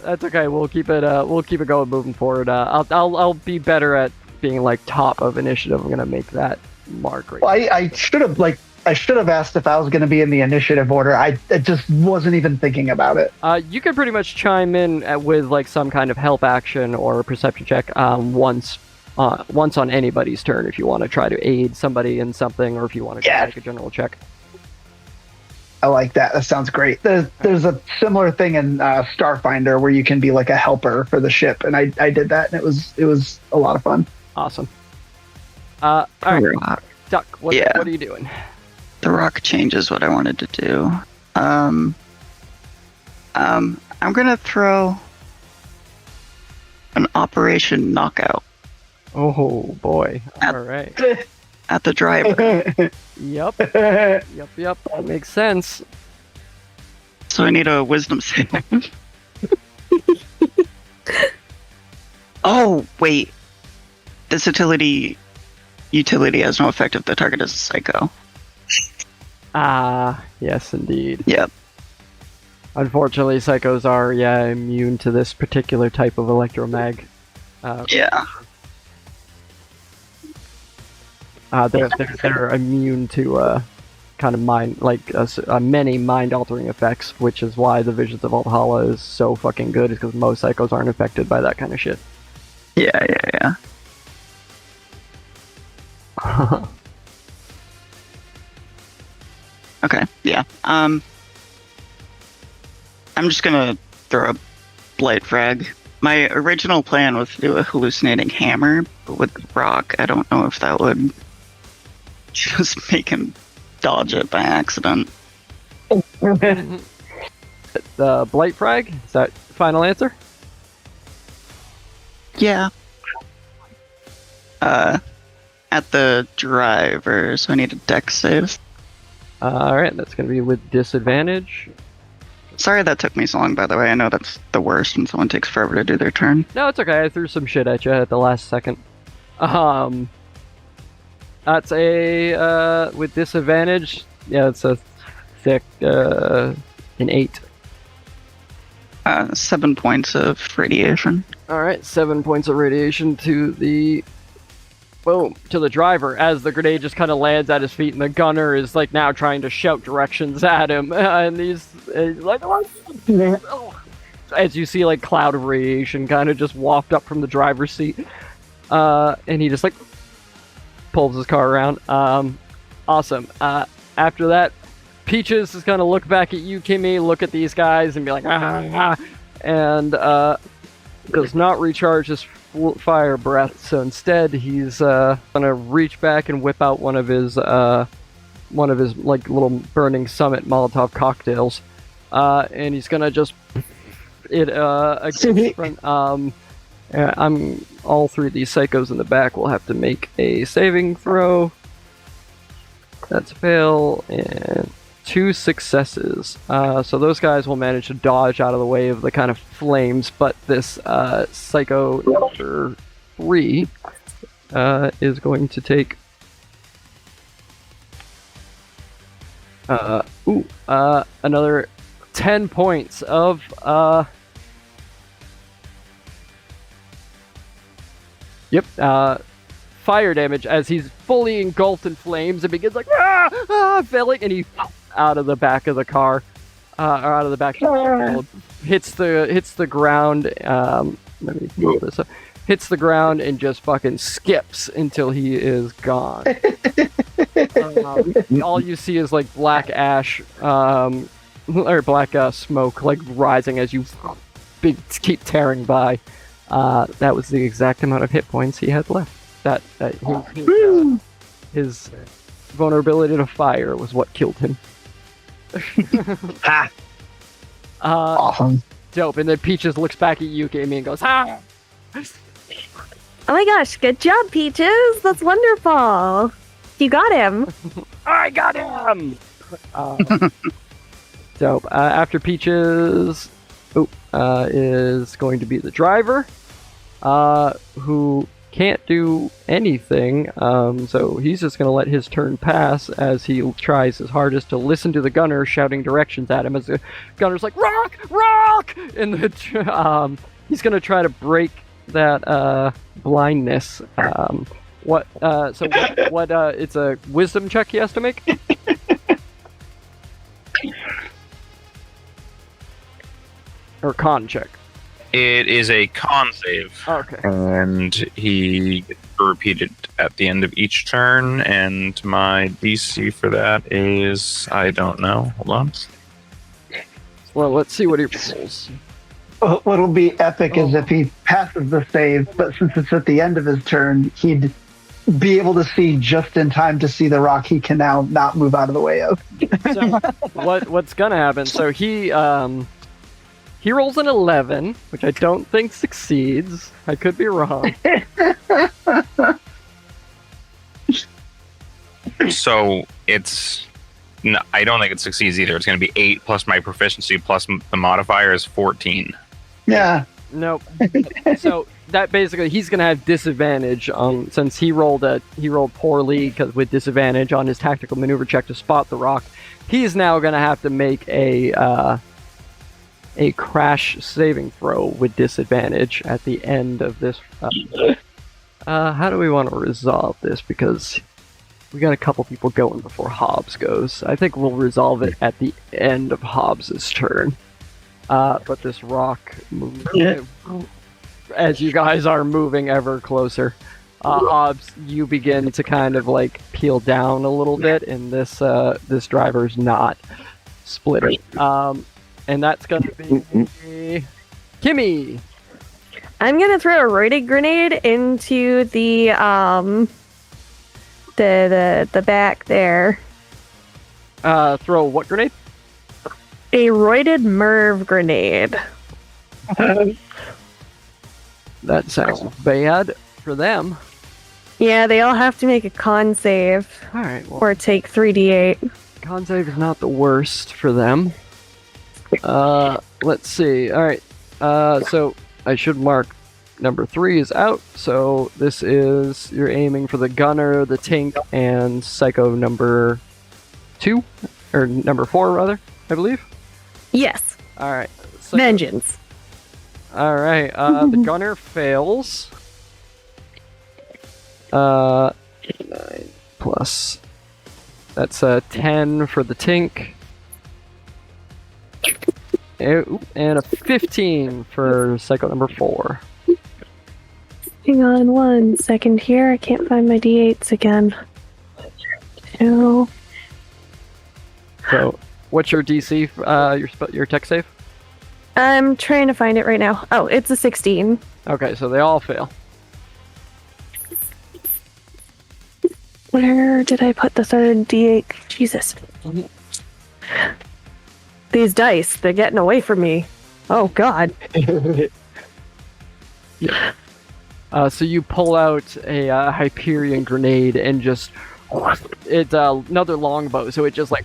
That's okay. We'll keep it going moving forward. I'll be better at being like top of initiative. I'm gonna make that mark right. Well, I should have asked if I was going to be in the initiative order. I just wasn't even thinking about it. You could pretty much chime in with like some kind of help action or a perception check once on anybody's turn if you want to try to aid somebody in something, or if you want to make a general check. I like that. That sounds great. There's a similar thing in Starfinder where you can be like a helper for the ship, and I did that, and it was a lot of fun. Awesome. All right, Rock. Duck. What are you doing? The rock changes what I wanted to do. I'm gonna throw an Operation Knockout. Oh boy! All right. At the driver. Yep. That makes sense. So I need a Wisdom save. Oh wait, this utility has no effect if the target is a psycho. Yes, indeed. Yep. Unfortunately, psychos are immune to this particular type of electromag. Yeah. They're immune to kind of mind, like many mind-altering effects, which is why the Visions of Valhalla is so fucking good, is because most psychos aren't affected by that kind of shit. Yeah. Okay, yeah. I'm just gonna throw a blight frag. My original plan was to do a hallucinating hammer, but with the rock, I don't know if that would just make him dodge it by accident. The blight frag? Is that final answer? Yeah. At the driver, so I need a dex save. Alright, that's gonna be with disadvantage. Sorry that took me so long, by the way. I know that's the worst when someone takes forever to do their turn. No, it's okay. I threw some shit at you at the last second. That's a, with disadvantage, yeah, it's a thick, an 8. 7 points of radiation. Alright, 7 points of radiation to the... Boom, to the driver, as the grenade just kind of lands at his feet, and the gunner is like now trying to shout directions at him, and he's like, as you see like cloud of radiation kind of just waft up from the driver's seat, and he just like pulls his car around. Awesome. After that, Peaches is gonna look back at you, Kimmy, look at these guys, and be like, and does not recharge his fire breath, so instead he's gonna reach back and whip out one of his like little burning summit Molotov cocktails, and he's gonna just It against front. I'm all three of these psychos in the back will have to make a saving throw. That's a fail and 2 successes. So those guys will manage to dodge out of the way of the kind of flames, but this psycho number 3 is going to take another 10 points of fire damage as he's fully engulfed in flames and begins like failing, and he out of the back of the car, or out of the back of the car, hits the ground. Let me pull this up. Hits the ground and just fucking skips until he is gone. All you see is like black ash, or black smoke, like rising as you keep tearing by. That was the exact amount of hit points he had left. His vulnerability to fire was what killed him. Awesome. Dope. And then Peaches looks back at you, Amy, and goes, "Ha!" Oh my gosh, good job, Peaches. That's wonderful. You got him. I got him! Dope. After Peaches is going to be the driver, who can't do anything, so he's just going to let his turn pass as he tries his hardest to listen to the gunner shouting directions at him as the gunner's like, "Rock! Rock!" And he's going to try to break that blindness. It's a wisdom check he has to make? Or con check? It is a con save. Okay. And he gets repeated at the end of each turn, and my DC for that is, I don't know. Hold on. Well, let's see what he rolls. What'll be epic is if he passes the save, but since it's at the end of his turn, he'd be able to see just in time to see the rock he can now not move out of the way of. So, what's gonna happen? So he rolls an 11, which I don't think succeeds. I could be wrong. So it's... No, I don't think it succeeds either. It's going to be 8 plus my proficiency plus the modifier is 14. Yeah. Nope. So that basically he's gonna have disadvantage since he rolled poorly with disadvantage on his tactical maneuver check to spot the rock. He's now gonna have to make a crash saving throw with disadvantage at the end of this. How do we want to resolve this? Because we got a couple people going before Hobbs goes. I think we'll resolve it at the end of Hobbs's turn. But this rock moves as you guys are moving ever closer. Hobbs, you begin to kind of like peel down a little bit, and this driver's not splitting. And that's gonna be Kimmy. I'm gonna throw a roided grenade into the back there. Throw what grenade? A roided Merv grenade. That sounds bad for them. Yeah, they all have to make a con save. Alright, well, or take 3d8. Con save is not the worst for them. Let's see. Alright, so I should mark number 3 is out. So this is, you're aiming for the gunner, the tank, and psycho number 2? Or number 4, rather, I believe? Yes. Alright. Vengeance. Alright, the gunner fails. 9 plus. That's a 10 for the tink. And a 15 for psycho number 4. Hang on 1 second here. I can't find my d8s again. 2. So, what's your DC? Your tech save? I'm trying to find it right now. Oh, it's a 16. Okay, so they all fail. Where did I put the third d8? Jesus. These dice, they're getting away from me. Oh God. So you pull out a Hyperion grenade and just it's another longbow, so it just like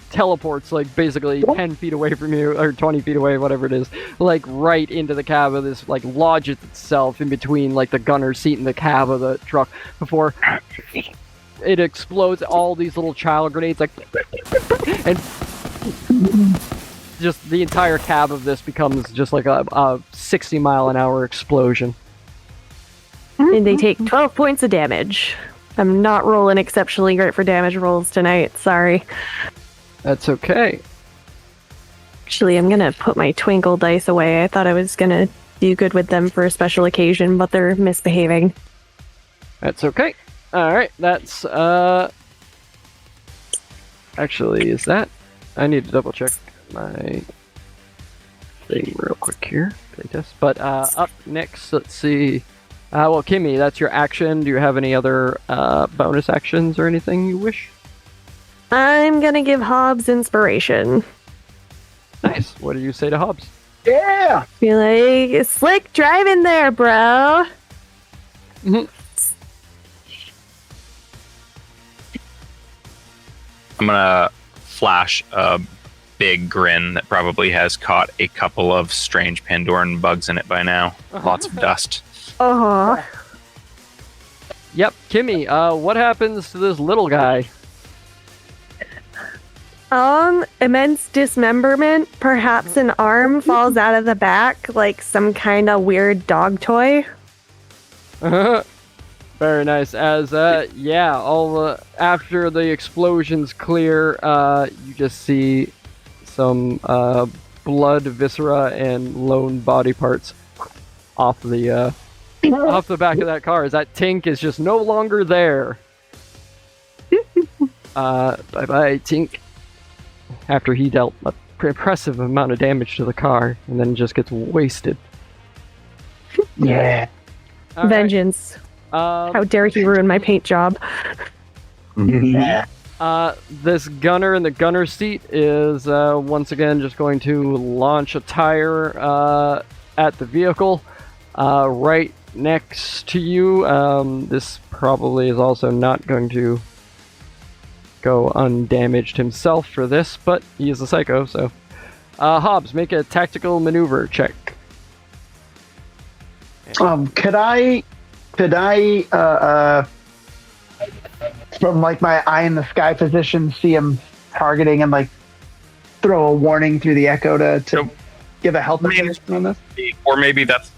teleports like basically 10 feet away from you or 20 feet away, whatever it is, like right into the cab of this, like lodges itself in between like the gunner's seat and the cab of the truck before it explodes. All these little child grenades like and just the entire cab of this becomes just like a 60-mile-an-hour explosion. And they take 12 points of damage. I'm not rolling exceptionally great for damage rolls tonight. Sorry. That's okay. Actually, I'm gonna put my twinkle dice away. I thought I was gonna do good with them for a special occasion, but they're misbehaving. That's okay. Alright, that's, actually, is that... I need to double check my thing real quick here. Playtest. But, up next, let's see... well, Kimmy, that's your action. Do you have any other bonus actions or anything you wish? I'm gonna give Hobbs inspiration. Nice. What do you say to Hobbs? Yeah. Be like, slick driving there, bro. I'm gonna flash a big grin that probably has caught a couple of strange Pandoran bugs in it by now. Lots of dust. Uh-huh. Yep, Kimmy, what happens to this little guy? Immense dismemberment. Perhaps an arm falls out of the back like some kind of weird dog toy. Very nice. As, after the explosions clear, you just see some, blood, viscera, and lone body parts off the, off the back of that car, as that Tink is just no longer there. Bye-bye, Tink. After he dealt an impressive amount of damage to the car, and then just gets wasted. Yeah. All right. Vengeance. How dare he ruin my paint job? Yeah. This gunner in the gunner's seat is once again just going to launch a tire at the vehicle right next to you. This probably is also not going to go undamaged himself for this, but he is a psycho, so. Hobbs, make a tactical maneuver check. Could I from like my eye in the sky position see him targeting and like throw a warning through the echo to give a help on this? Or maybe that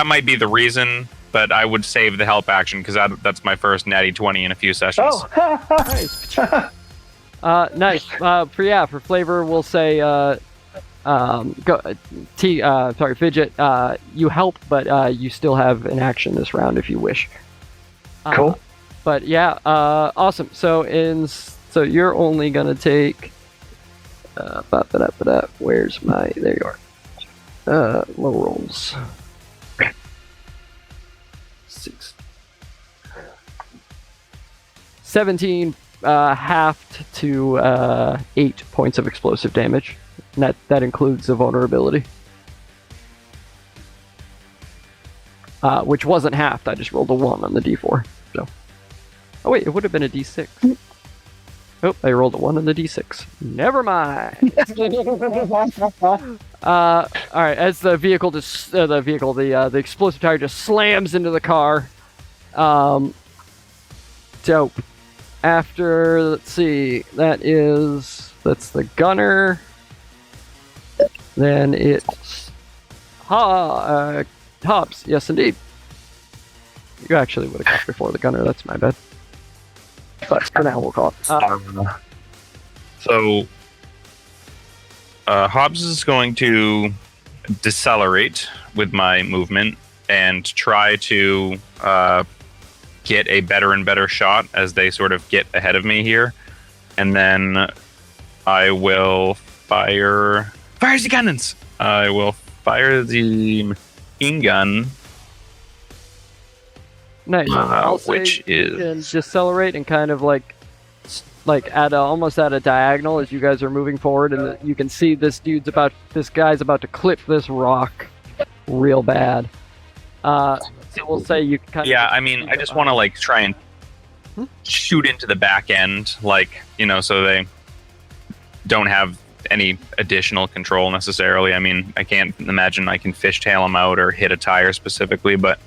might be the reason, but I would save the help action because that's my first natty 20 in a few sessions. Oh, nice. For flavor, we'll say Fidget, you help, but you still have an action this round if you wish. Cool. But yeah, awesome. So you're only gonna take. Where's my? There you are. Low rolls. 17 halved to 8 points of explosive damage. And that includes the vulnerability. Which wasn't halved, I just rolled a 1 on the d4. So. Oh wait, it would have been a d6. Oh, I rolled a 1 on the d6. Never mind. Alright, as the vehicle just the explosive tire just slams into the car. Dope. After, let's see, that's the gunner. Then it's Hobbs. Yes, indeed. You actually would have got before the gunner. That's my bad. But for now, we'll call it. Hobbs is going to decelerate with my movement and try to get a better and better shot as they sort of get ahead of me here. And then I will fire the cannons! I will fire the machine gun. Nice. Which is... And decelerate and kind of like like almost at a diagonal as you guys are moving forward, and you can see this guy's about to clip this rock real bad. So we'll say you kind of. Yeah, I mean, I just want to like try and shoot into the back end, like, you know, so they don't have any additional control necessarily. I mean, I can't imagine I can fishtail them out or hit a tire specifically, but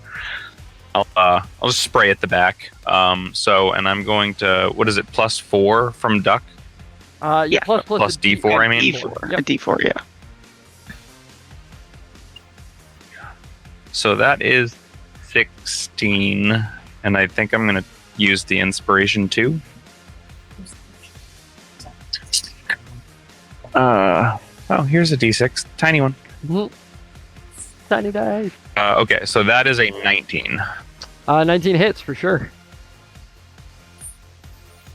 I'll just spray at the back. And I'm going to, what is it, +4 from duck? Yeah, plus D4, I mean. D4, a D4, yeah. So that is 16, and I think I'm going to use the inspiration too. Here's a D6, tiny one. Mm-hmm. Tiny die. Okay, so that is a 19. 19 hits for sure.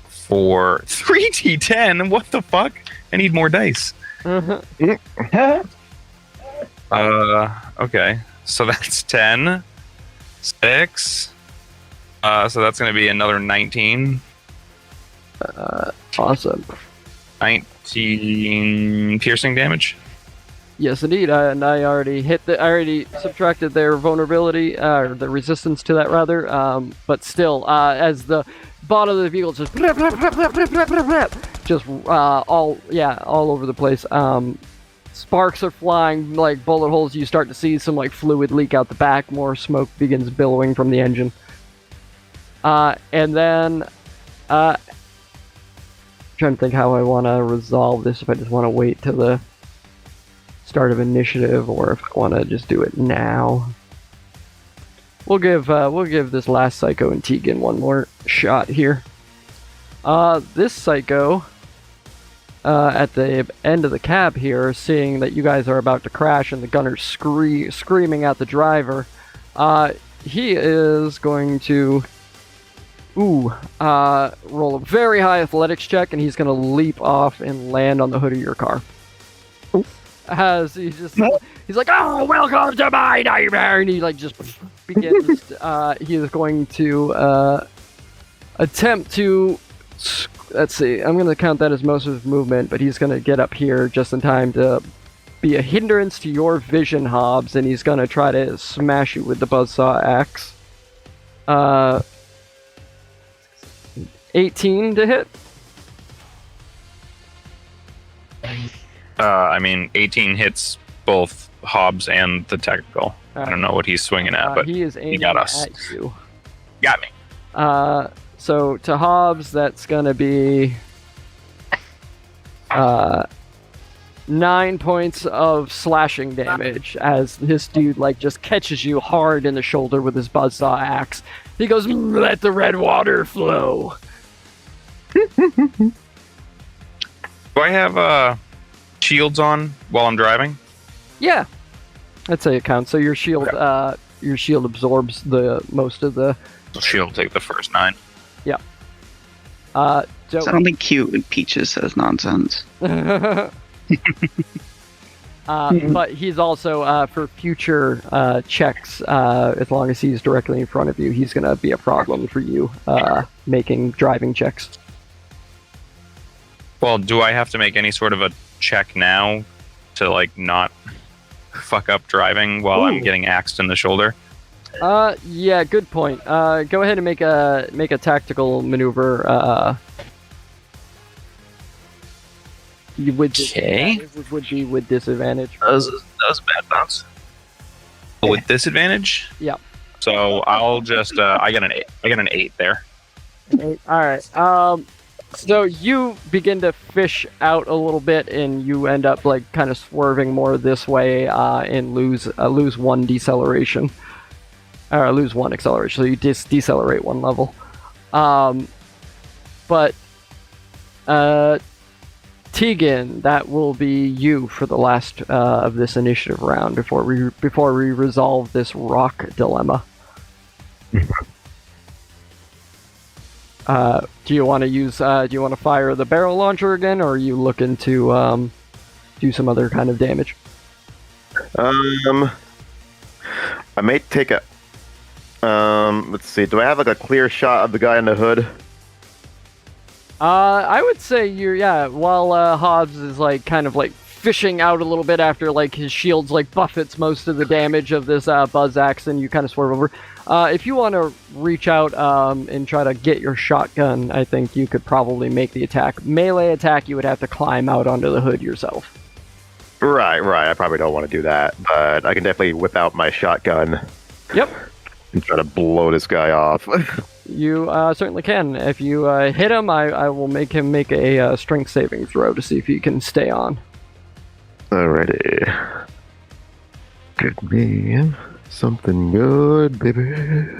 For 3d10, what the fuck? I need more dice. Okay, so that's 10, 6. So that's going to be another 19. Awesome. 19 piercing damage. Yes, indeed. And I already subtracted their vulnerability, or the resistance to that rather. But still, as the bottom of the vehicle just all over the place. Sparks are flying like bullet holes. You start to see some like fluid leak out the back. More smoke begins billowing from the engine. And then, trying to think how I want to resolve this. If I just want to wait till the start of initiative, or if I want to just do it now. We'll give this last Psycho and Tegan one more shot here. This Psycho, at the end of the cab here, seeing that you guys are about to crash and the gunner's screaming at the driver, he is going to roll a very high athletics check, and he's going to leap off and land on the hood of your car. As he's like, "Oh, welcome to my nightmare!" And he like just begins. He is going to attempt to. Let's see. I'm going to count that as most of his movement, but he's going to get up here just in time to be a hindrance to your vision, Hobbs, and he's going to try to smash you with the buzzsaw axe. 18 to hit. I mean, 18 hits both Hobbs and the technical. I don't know what he's swinging at, but he is aiming got us. at you. Got me. So to Hobbs, that's gonna be 9 points of slashing damage as this dude like just catches you hard in the shoulder with his buzzsaw axe. He goes, "Let the red water flow." Do I have shields on while I'm driving? Yeah, I'd say it counts. So your shield absorbs the most of the. Shield take the first 9. Yeah. Sounding cute when Peaches says nonsense. But he's also for future checks. As long as he's directly in front of you, he's gonna be a problem for you making driving checks. Well, do I have to make any sort of a check now to like not fuck up driving while I'm getting axed in the shoulder? Yeah, good point. Go ahead and make a tactical maneuver. Would be with disadvantage. That was a bad bounce. With disadvantage? Yeah. So I'll just I got an 8. I got an 8 there. All right. So you begin to fish out a little bit, and you end up like kind of swerving more this way, and lose 1 deceleration, or lose 1 acceleration. So you decelerate 1 level. But Tegan, that will be you for the last of this initiative round before we resolve this rock dilemma. Do you want to use? Do you want to fire the barrel launcher again, or are you looking to do some other kind of damage? I may take a. Let's see. Do I have like a clear shot of the guy in the hood? I would say while Hobbs is like kind of like fishing out a little bit after like his shields like buffets most of the damage of this buzz axe, and you kind of swerve over. If you want to reach out and try to get your shotgun, I think you could probably make the attack. Melee attack, you would have to climb out onto the hood yourself. Right. I probably don't want to do that, but I can definitely whip out my shotgun. Yep. And try to blow this guy off. You certainly can. If you hit him, I will make him make a strength saving throw to see if he can stay on. Alrighty. Get me something good, baby.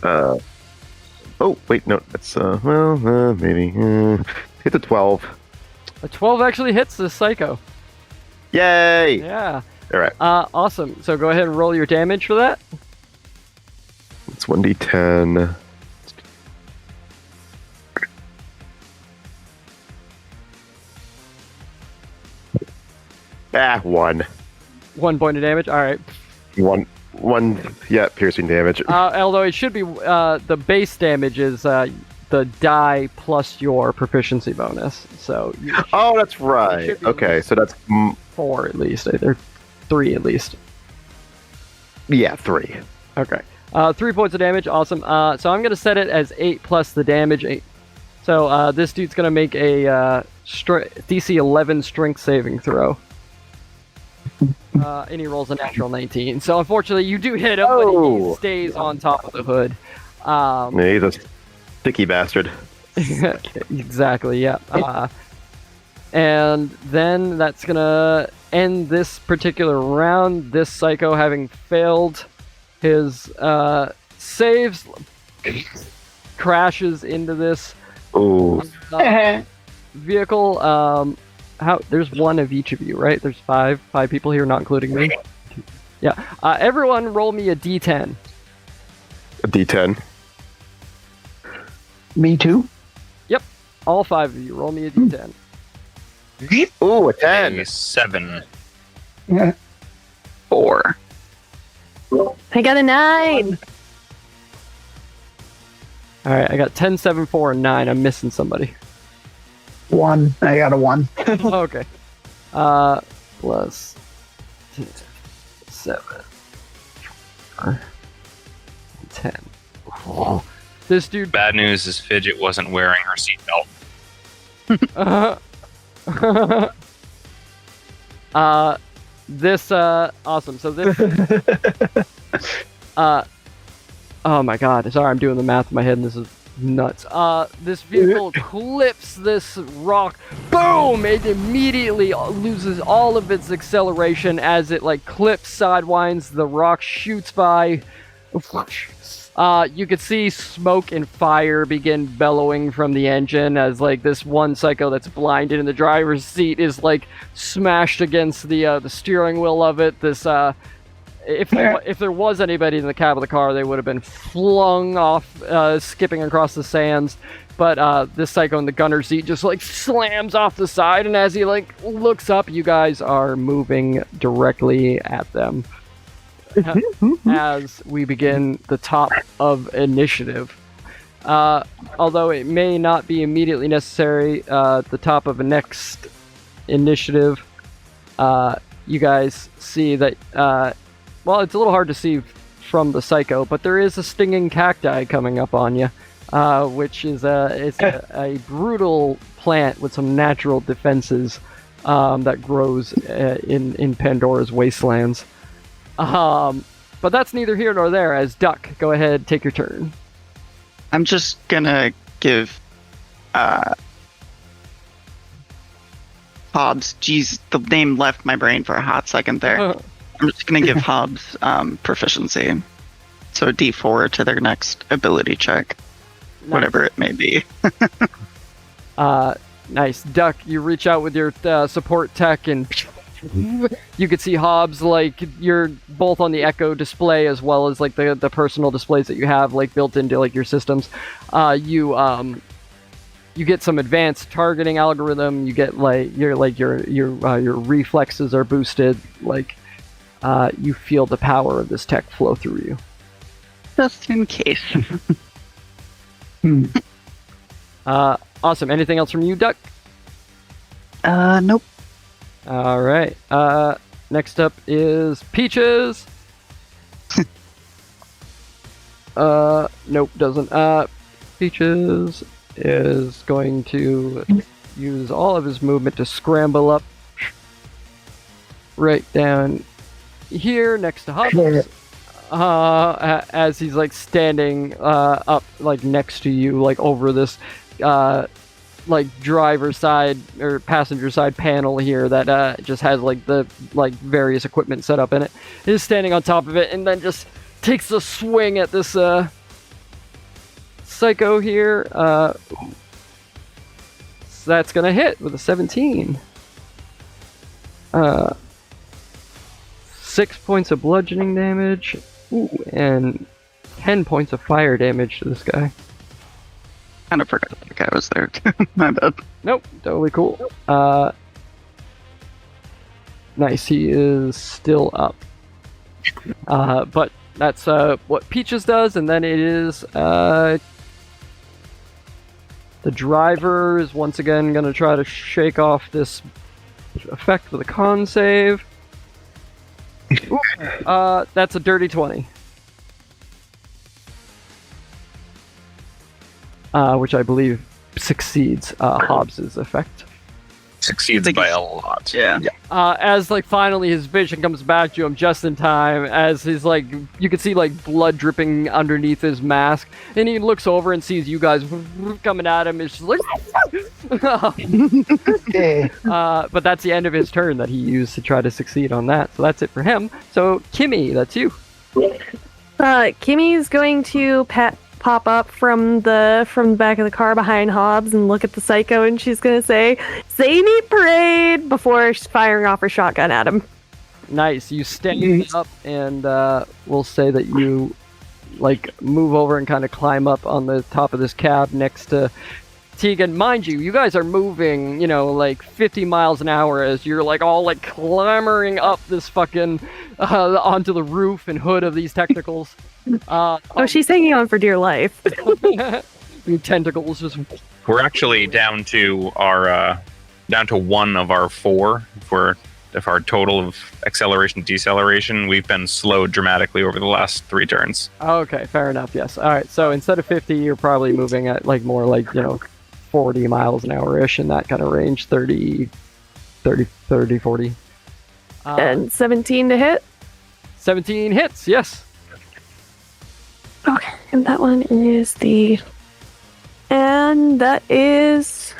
Oh, wait, no, that's, maybe. Hit the 12. A 12 actually hits this psycho. Yay! Yeah. Alright. Awesome. So go ahead and roll your damage for that. It's 1d10. One. 1 point of damage. All right. One, piercing damage. Although it should be the base damage is the die plus your proficiency bonus. So. Oh, that's right. Okay, so that's 4 at least. Either 3 at least. Yeah, 3. Okay. 3 points of damage. Awesome. So I'm gonna set it as 8 plus the damage. 8. So this dude's gonna make a DC 11 strength saving throw. And he rolls a natural 19. So unfortunately, you do hit him, but he stays on top of the hood. Yeah, he's a sticky bastard. Exactly, yeah. And then that's gonna end this particular round. This psycho, having failed his saves, crashes into this vehicle. There's one of each of you, right? There's five people here, not including me. Yeah. Everyone, roll me a D10. A D10. Me too. Yep. All 5 of you, roll me a D10. Ooh, a 10. A 7. Yeah. 4. I got a 9. All right, I got 10, 7, 4, and 9. I'm missing somebody. 1. I got a 1. Okay. Plus 7. 10. This dude. Bad news is Fidget wasn't wearing her seatbelt. Awesome. So this. Oh my God. Sorry, I'm doing the math in my head, and this is nuts. This vehicle clips this rock. Boom! It immediately loses all of its acceleration as it like clips sidewinds. The rock shoots by. You could see smoke and fire begin bellowing from the engine as like this one psycho that's blinded in the driver's seat is like smashed against the steering wheel of it. This if there was anybody in the cab of the car, they would have been flung off, skipping across the sands. But this psycho in the gunner's seat just like slams off the side, and as he like looks up, you guys are moving directly at them. As we begin the top of initiative. Although it may not be immediately necessary, the top of the next initiative, you guys see that, well, it's a little hard to see from the psycho, but there is a stinging cacti coming up on you, which is a brutal plant with some natural defenses that grows in Pandora's wastelands. But that's neither here nor there, as Duck, go ahead, take your turn. I'm just gonna give Hobbs, geez, the name left my brain for a hot second there. I'm just gonna give Hobbs proficiency. So D4 to their next ability check. Nice. Whatever it may be. Nice. Duck, you reach out with your support tech and you could see Hobbs, like, you're both on the Echo display as well as, like, the personal displays that you have, like, built into, like, your systems. You get some advanced targeting algorithm. You get, like, your reflexes are boosted. Like, you feel the power of this tech flow through you. Just in case. Awesome. Anything else from you, Duck? Nope. All right. Next up is Peaches. Nope, doesn't. Peaches is going to use all of his movement to scramble up right down here next to Hobbs. As he's like standing up like next to you, like over this like driver side or passenger side panel here that just has like the like various equipment set up in it. He's standing on top of it and then just takes a swing at this psycho here. So that's gonna hit with a 17. 6 points of bludgeoning damage. Ooh, and 10 points of fire damage to this guy. Kind of forgot that guy was there too. My bad. Nope, totally cool. Nice, he is still up. But that's what Peaches does, and then it is the driver is once again going to try to shake off this effect with a con save. Ooh, that's a dirty 20. Which I believe succeeds Hobbs's effect. Succeeds by a lot. Yeah. As like finally his vision comes back to him just in time, as his like you can see like blood dripping underneath his mask, and he looks over and sees you guys coming at him. It's just like, but that's the end of his turn that he used to try to succeed on that. So that's it for him. So Kimmy, that's you. Kimmy's going to pop up from the back of the car behind Hobbs and look at the psycho, and she's gonna say "Zany Parade" before she's firing off her shotgun at him. Nice. You stand up, and we'll say that you like move over and kind of climb up on the top of this cab next to Tegan. Mind you, you guys are moving, you know, like 50 miles an hour as you're like all like clambering up this fucking onto the roof and hood of these technicals. She's hanging on for dear life. Tentacles just. We're actually down to our down to one of our four. If our total of acceleration deceleration, we've been slowed dramatically over the last 3 turns. Okay, fair enough. Yes. All right. So instead of 50, you're probably moving at like more like 40 miles an hour ish in that kind of range. 30, 40. And 17 to hit. 17 hits. Yes. Okay, and that one is and that is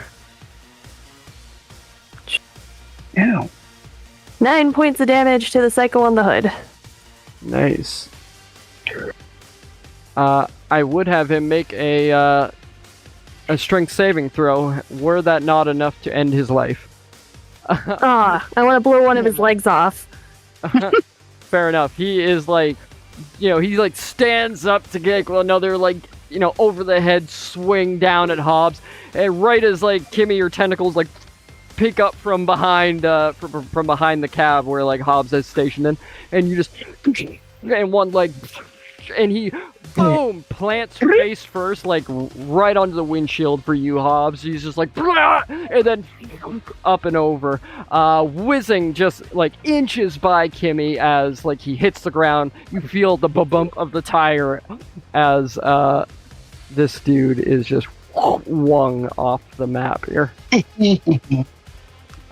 9 points of damage to the psycho on the hood. Nice. I would have him make a strength saving throw. Were that not enough to end his life? I want to blow one of his legs off. Fair enough. He is like, he like stands up to get another like, over the head swing down at Hobbs, and right as like Kimmy, your tentacles like pick up from behind from behind the cab where like Hobbs is stationed in, and you just and one like, and he boom plants face first like right onto the windshield for you, Hobbs. He's just like and then up and over, whizzing just like inches by Kimmy as like he hits the ground. You feel the bump of the tire as this dude is just wung off the map here.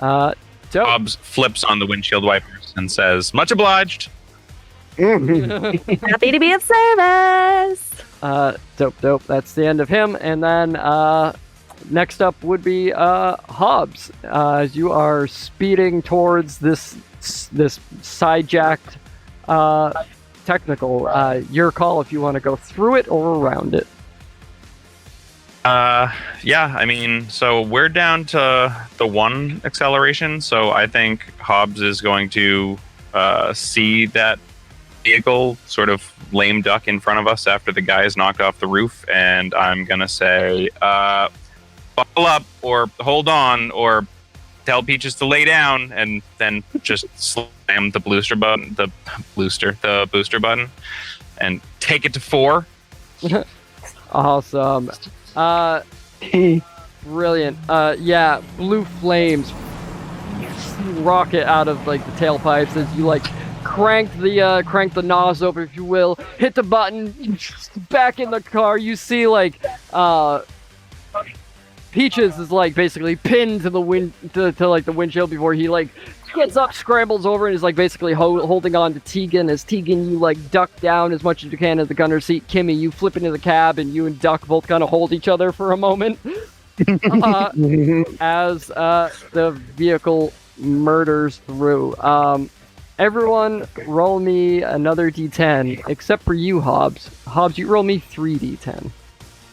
Hobbs flips on the windshield wipers and says, "Much obliged." Happy to be of service. Dope. That's the end of him. And then next up would be Hobbs. As you are speeding towards this side-jacked technical. Your call if you want to go through it or around it. Yeah, I mean, so we're down to the 1 acceleration, so I think Hobbs is going to see that vehicle sort of lame duck in front of us after the guy is knocked off the roof, and I'm gonna say, buckle up, or hold on, or tell Peaches to lay down, and then just slam the booster button, and take it to 4. Awesome. Brilliant. Yeah, blue flames rocket out of like the tailpipes as you like crank the nozzle over, if you will, hit the button, back in the car. You see like Peaches is like basically pinned to the like the windshield before he like gets up, scrambles over, and is like basically holding on to Tegan. As Tegan, you like duck down as much as you can in the gunner's seat. Kimmy, you flip into the cab, and you and Duck both kind of hold each other for a moment as the vehicle murders through. Everyone, roll me another d10, except for you, Hobbs. Hobbs, you roll me 3d10.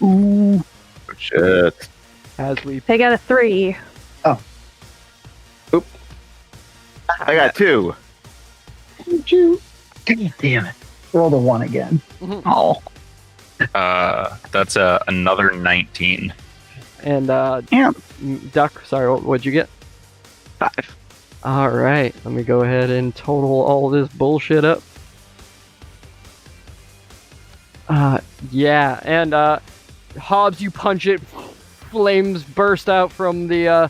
Ooh. Shit. As we I got a 3. Oh. Oop. I got 2. God damn it. Roll the 1 again. Oh. That's another 19. And Duck, sorry, what'd you get? 5. All right, let me go ahead and total all this bullshit up. Yeah, and Hobbs, you punch it, flames burst out from the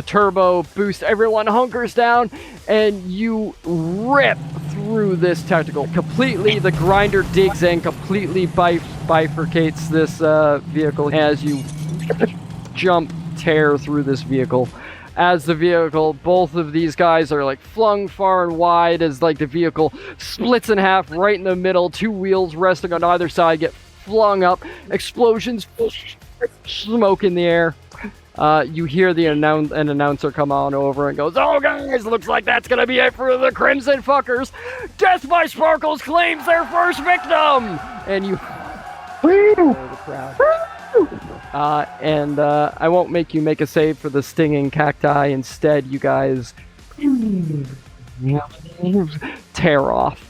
turbo boost. Everyone hunkers down, and you rip through this tactical completely. The grinder digs in, completely bifurcates this vehicle as you tear through this vehicle. As the vehicle, both of these guys are like flung far and wide as like the vehicle splits in half right in the middle. 2 wheels resting on either side get flung up. Explosions, smoke in the air. You hear an announcer come on over and goes, "Oh guys, looks like that's gonna be it for the Crimson Fuckers. Death by Sparkles claims their first victim!" And you the crowd. I won't make you make a save for the stinging cacti. Instead, you guys tear off.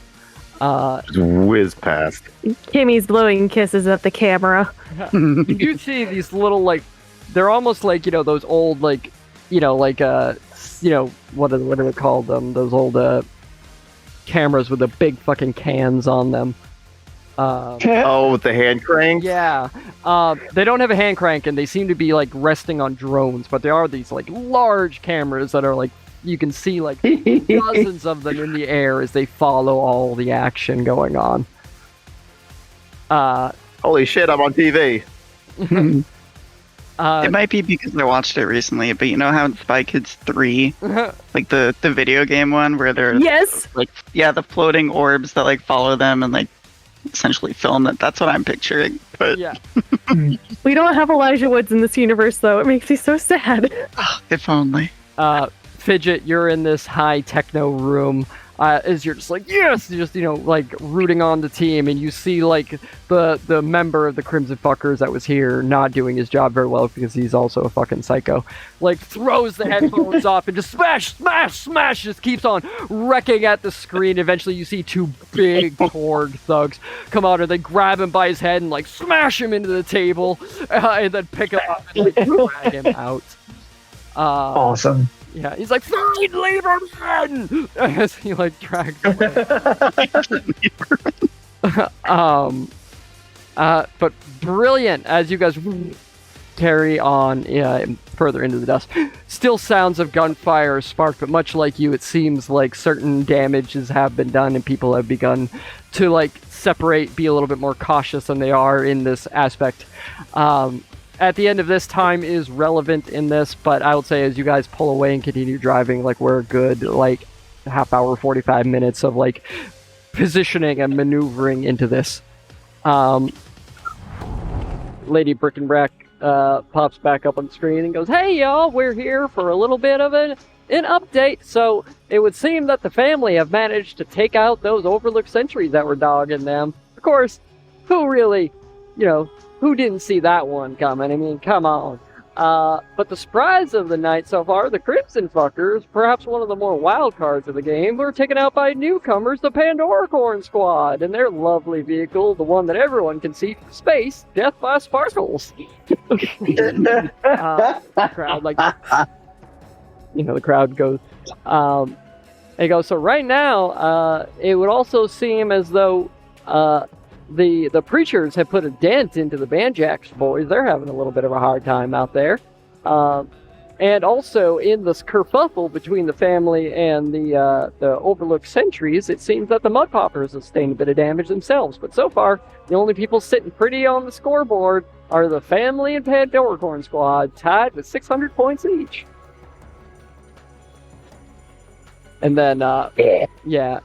Just whiz past. Kimmy's blowing kisses at the camera. You see these little like, they're almost like, you know, those old like, you know, like what are they called? Those old cameras with the big fucking cans on them. With the hand crank? Yeah. They don't have a hand crank, and they seem to be like resting on drones, but there are these like large cameras that are like, you can see like dozens of them in the air as they follow all the action going on. Holy shit, I'm on TV. It might be because I watched it recently, but you know how in Spy Kids 3, like the video game one where they're Yes. like, yeah, the floating orbs that like follow them and like essentially film it. That's what I'm picturing. But Yeah. We don't have Elijah Woods in this universe, though. It makes me so sad. if only. Fidget, you're in this high techno room. As you're just like, yes, just, you know, like rooting on the team, and you see like the member of the Crimson Fuckers that was here not doing his job very well because he's also a fucking psycho, like throws the headphones off and just smash, just keeps on wrecking at the screen. Eventually you see 2 big Torgue thugs come out, and they grab him by his head and like smash him into the table, and then pick him up and like drag him out. Awesome. Yeah, he's like, "Find Lieberman!" as he like drags away. But brilliant as you guys carry on further into the dust. Still sounds of gunfire sparked, but much like you, it seems like certain damages have been done and people have begun to like separate, be a little bit more cautious than they are in this aspect. At the end of this, time is relevant in this, but I would say as you guys pull away and continue driving, like we're a good like half hour, 45 minutes of like positioning and maneuvering into this. Lady Brickenbrack pops back up on the screen and goes, "Hey y'all, we're here for a little bit of an update. So it would seem that the family have managed to take out those overlooked sentries that were dogging them. Of course, who really, you know, who didn't see that one coming? I mean, come on. But the surprise of the night so far, the Crimson Fuckers, perhaps one of the more wild cards of the game, were taken out by newcomers, the Pandoricorn Squad, and their lovely vehicle, the one that everyone can see from space, Death by Sparkles." The crowd, like, you know, the crowd goes, He goes, so right now, it would also seem as though the preachers have put a dent into the Banjacks boys. They're having a little bit of a hard time out there. And also, in this kerfuffle between the family and the Overlook sentries, it seems that the Mudpoppers have sustained a bit of damage themselves. But so far, the only people sitting pretty on the scoreboard are the family and Pandoricorn squad, tied with 600 points each. And then, yeah,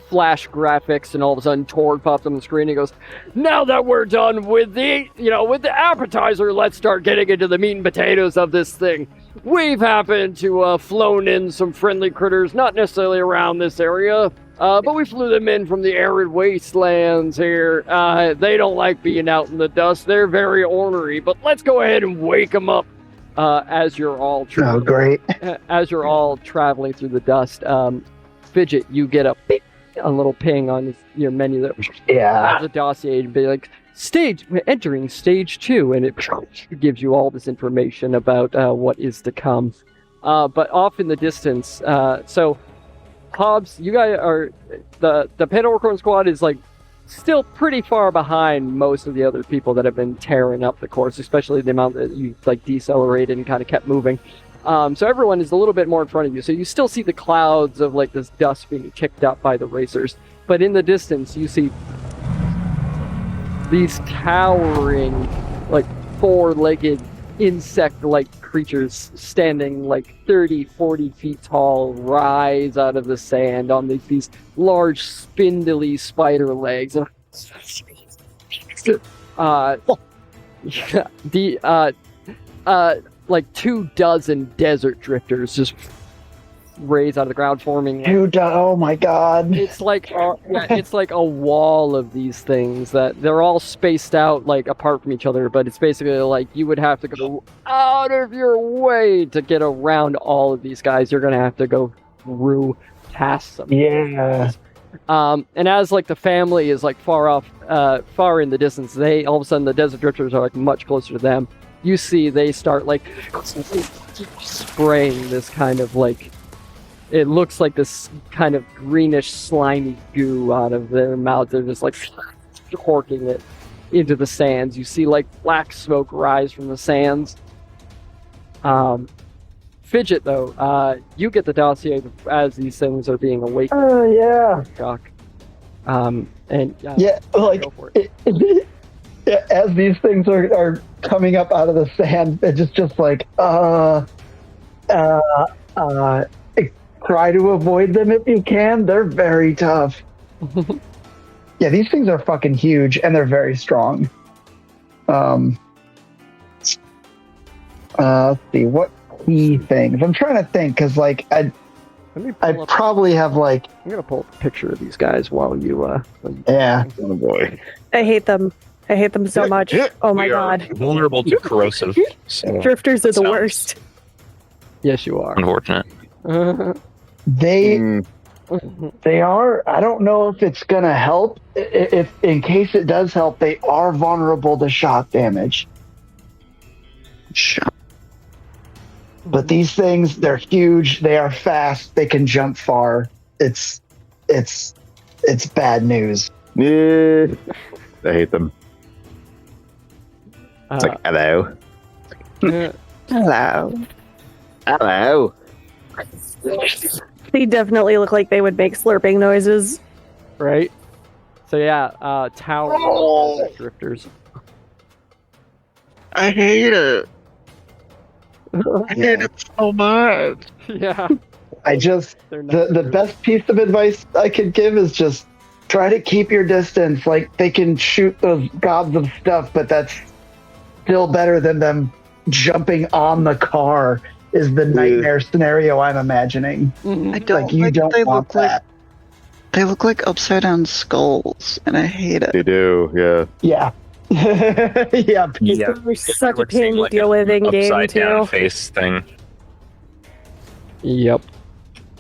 flash graphics, and all of a sudden Torgue pops on the screen and he goes, now that we're done with with the appetizer, let's start getting into the meat and potatoes of this thing. We've happened to flown in some friendly critters, not necessarily around this area, but we flew them in from the arid wastelands here. They don't like being out in the dust. They're very ornery, but let's go ahead and wake them up as you're all Oh, great. as you're all traveling through the dust. Fidget, you get a little ping on your menu that has a dossier and be like, entering stage 2, and it gives you all this information about what is to come. But off in the distance, so Hobbs, you guys are the Pandoricorn squad is like still pretty far behind most of the other people that have been tearing up the course, especially the amount that you like decelerated and kind of kept moving. So everyone is a little bit more in front of you. So you still see the clouds of like this dust being kicked up by the racers. But in the distance, you see these towering, like 4-legged insect-like creatures standing like 30, 40 feet tall, rise out of the sand on these large, spindly spider legs. Like 24 desert drifters just raise out of the ground, forming. Oh my god! It's like it's like a wall of these things that they're all spaced out like apart from each other, but it's basically like you would have to go out of your way to get around all of these guys. You're gonna have to go through past them. Yeah. And as like the family is like far off, far in the distance, they all of a sudden the desert drifters are like much closer to them. You see they start like spraying this kind of like, it looks like this kind of greenish slimy goo out of their mouths. They're just like horking it into the sands. You see like black smoke rise from the sands. Fidget though, you get the dossier as these things are being awakened. Oh yeah. Shock. Like go for it. As these things are coming up out of the sand, it's just like try to avoid them if you can. They're very tough. Yeah, these things are fucking huge and they're very strong. Let's see, what key things? I'm trying to think because like I probably have like. I'm gonna pull a picture of these guys while you. Yeah. Oh boy. I hate them. I hate them so much. Oh my god. Vulnerable to corrosive. So Drifters are the sounds worst. Yes, you are. unfortunate. They are. I don't know if it's gonna help. If in case it does help, they are vulnerable to shock damage. Shut. But these things, they're huge. They are fast. They can jump far. It's bad news. Yeah. I hate them. It's like, hello. Hello. Hello. They definitely look like they would make slurping noises. Right? So yeah, tower drifters. I hate it. I hate it so much. Yeah. The best piece of advice I could give is just try to keep your distance. Like, they can shoot those gobs of stuff, but that's still better than them jumping on the car is the nightmare scenario I'm imagining. I don't like, you don't they want look like that. they look like upside down skulls, and I hate it. They do, yeah. Yeah. Yeah. Yeah, They're such a would seem pain to like deal an with in game upside down too. face thing. Yep.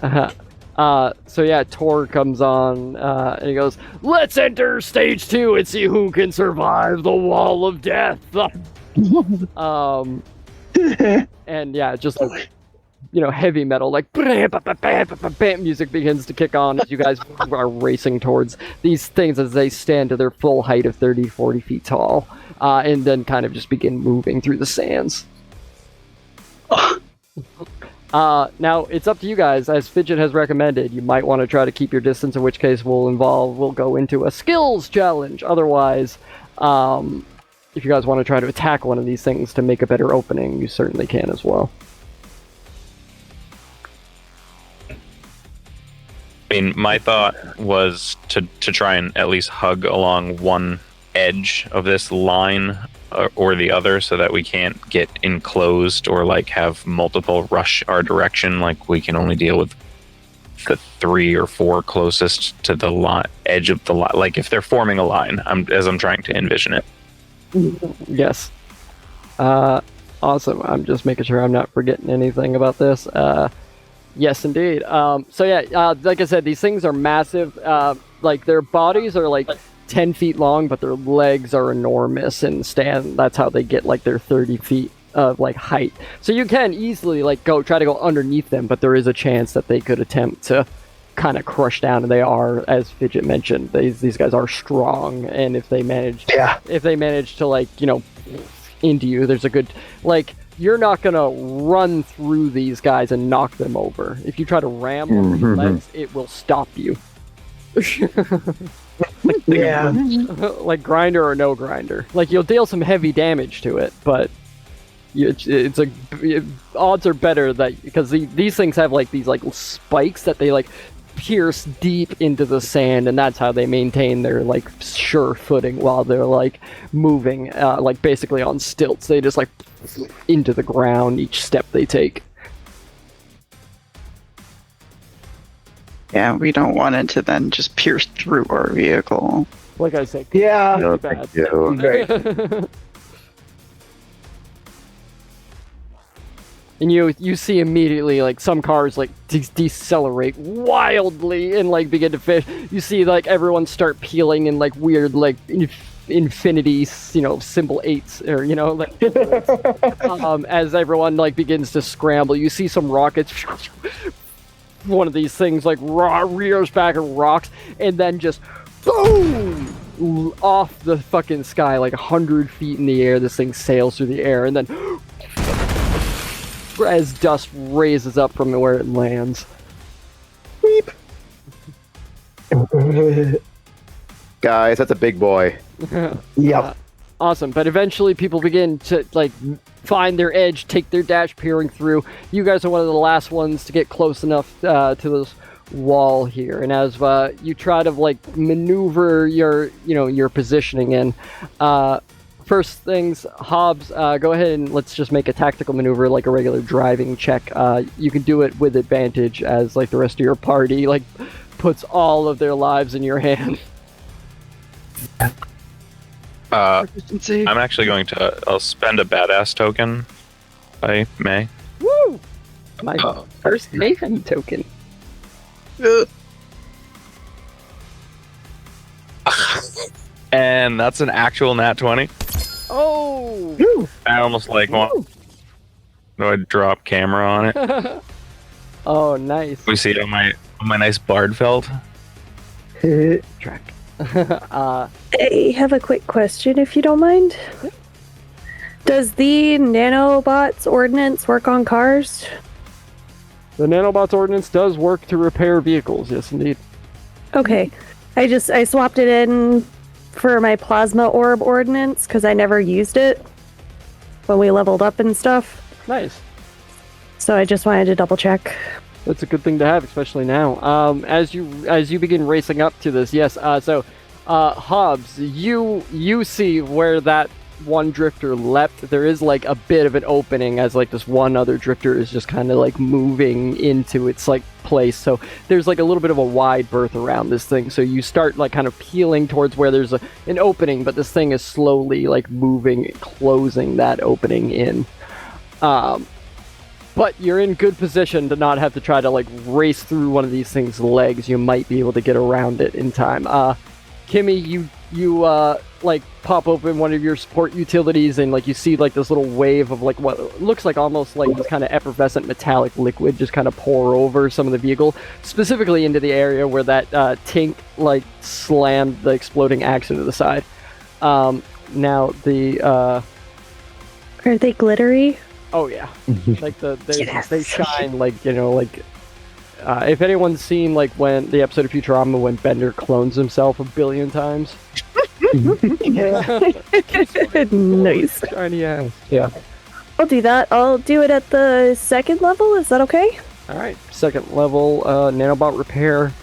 So yeah, Torgue comes on, and he goes, let's enter stage 2 and see who can survive the wall of death. And yeah, just like heavy metal, like music begins to kick on as you guys are racing towards these things as they stand to their full height of 30, 40 feet tall, and then kind of just begin moving through the sands. Now, it's up to you guys. As Fidget has recommended, you might want to try to keep your distance, in which case we'll go into a skills challenge. Otherwise, if you guys want to try to attack one of these things to make a better opening, you certainly can as well. I mean, my thought was to try and at least hug along one edge of this line or the other so that we can't get enclosed or like have multiple rush our direction. Like we can only deal with the 3 or 4 closest to the edge of the line. Like if they're forming a line, as I'm trying to envision it. Yes. Awesome. I'm just making sure I'm not forgetting anything about this. Yes, indeed. So yeah, like I said, these things are massive. Like their bodies are like 10 feet long, but their legs are enormous and that's how they get like their 30 feet of like height. So you can easily like try to go underneath them, but there is a chance that they could attempt to kind of crush down, and they are, as Fidget mentioned, these guys are strong, and if they manage to like into you, there's a good like you're not gonna run through these guys and knock them over. If you try to ram over your legs, it will stop you. Yeah. Like grinder or no grinder. Like you'll deal some heavy damage to it, but odds are better that because these things have like these like spikes that they like pierce deep into the sand, and that's how they maintain their like sure footing while they're like moving, like basically on stilts. They just like into the ground each step they take. Yeah, we don't want it to then just pierce through our vehicle. Like I said, yeah, No, bad. thank you. Great. And you see immediately like some cars like decelerate wildly and like begin to fish. You see like everyone start peeling in like weird like infinity symbol 8s or like as everyone like begins to scramble. You see some rockets. One of these things like rears back and rocks, and then just boom off the fucking sky like 100 feet in the air. This thing sails through the air, and then as dust raises up from where it lands. Beep. Guys, that's a big boy. Yep. Awesome, but eventually people begin to like find their edge, take their dash peering through. You guys are one of the last ones to get close enough to this wall here, and as you try to like maneuver your positioning in, first things, Hobbs, go ahead and let's just make a tactical maneuver like a regular driving check. You can do it with advantage as like the rest of your party like puts all of their lives in your hand. I'm actually going to. I'll spend a badass token. I may. Woo! My first mayhem token. And that's an actual nat 20. Oh! I almost like one. Do I drop camera on it? Oh, nice. We see it on my nice bard felt. Track. I have a quick question, if you don't mind. Does the nanobots ordinance work on cars? The nanobots ordinance does work to repair vehicles, yes indeed. Okay. I swapped it in for my plasma orb ordinance because I never used it when we leveled up and stuff. Nice. So I just wanted to double check. That's a good thing to have, especially now. As you begin racing up to this, yes. Hobbs, you see where that one drifter leapt. There is like a bit of an opening as like this one other drifter is just kind of like moving into its like place. So there's like a little bit of a wide berth around this thing. So you start like kind of peeling towards where there's an opening, but this thing is slowly like moving, closing that opening in. But you're in good position to not have to try to like race through one of these things' legs. You might be able to get around it in time. Kimmy, you you like pop open one of your support utilities, and like you see like this little wave of like what looks like almost like this kind of effervescent metallic liquid just kind of pour over some of the vehicle, specifically into the area where that Tink like slammed the exploding axe into the side. Now the Are they glittery? oh yeah, like they shine like like. If anyone's seen like when the episode of Futurama when Bender clones himself 1 billion times. Nice. Shiny ass. Yeah. I'll do that. I'll do it at the 2nd level. Is that okay? All right. 2nd level nanobot repair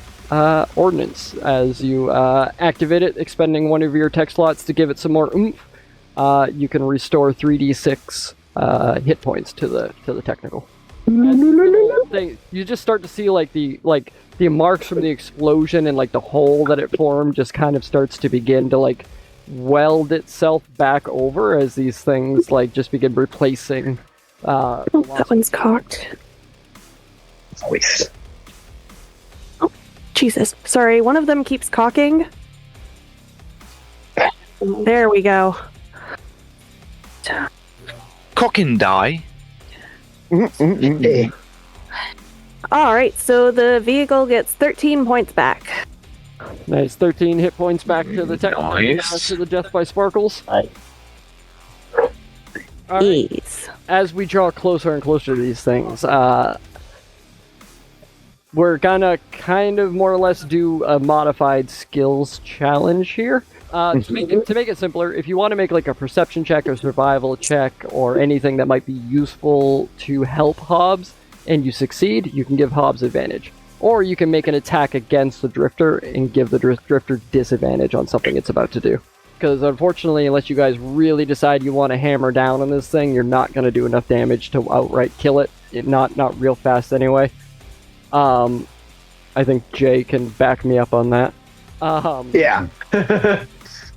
ordnance. As you activate it, expending one of your tech slots to give it some more oomph, you can restore 3d6 hit points to the technical. You just start to see like the marks from the explosion and like the hole that it formed just kind of starts to begin to like weld itself back over as these things like just begin replacing. That one's cocked. Waste. Oh, Jesus. Sorry, one of them keeps cocking. There we go. Cock and die. Hey. Alright, so the vehicle gets 13 points back. Nice, 13 hit points back to the technical. Nice. To the Death by Sparkles. Nice. Alright, Yes. as we draw closer and closer to these things, we're gonna kind of more or less do a modified skills challenge here. To make it simpler, if you want to make like a perception check or survival check or anything that might be useful to help Hobbs, and you succeed, you can give Hobbs advantage. Or you can make an attack against the Drifter and give the Drifter disadvantage on something it's about to do. Because unfortunately, unless you guys really decide you want to hammer down on this thing, you're not going to do enough damage to outright kill it. Not real fast anyway. I think Jay can back me up on that. Yeah.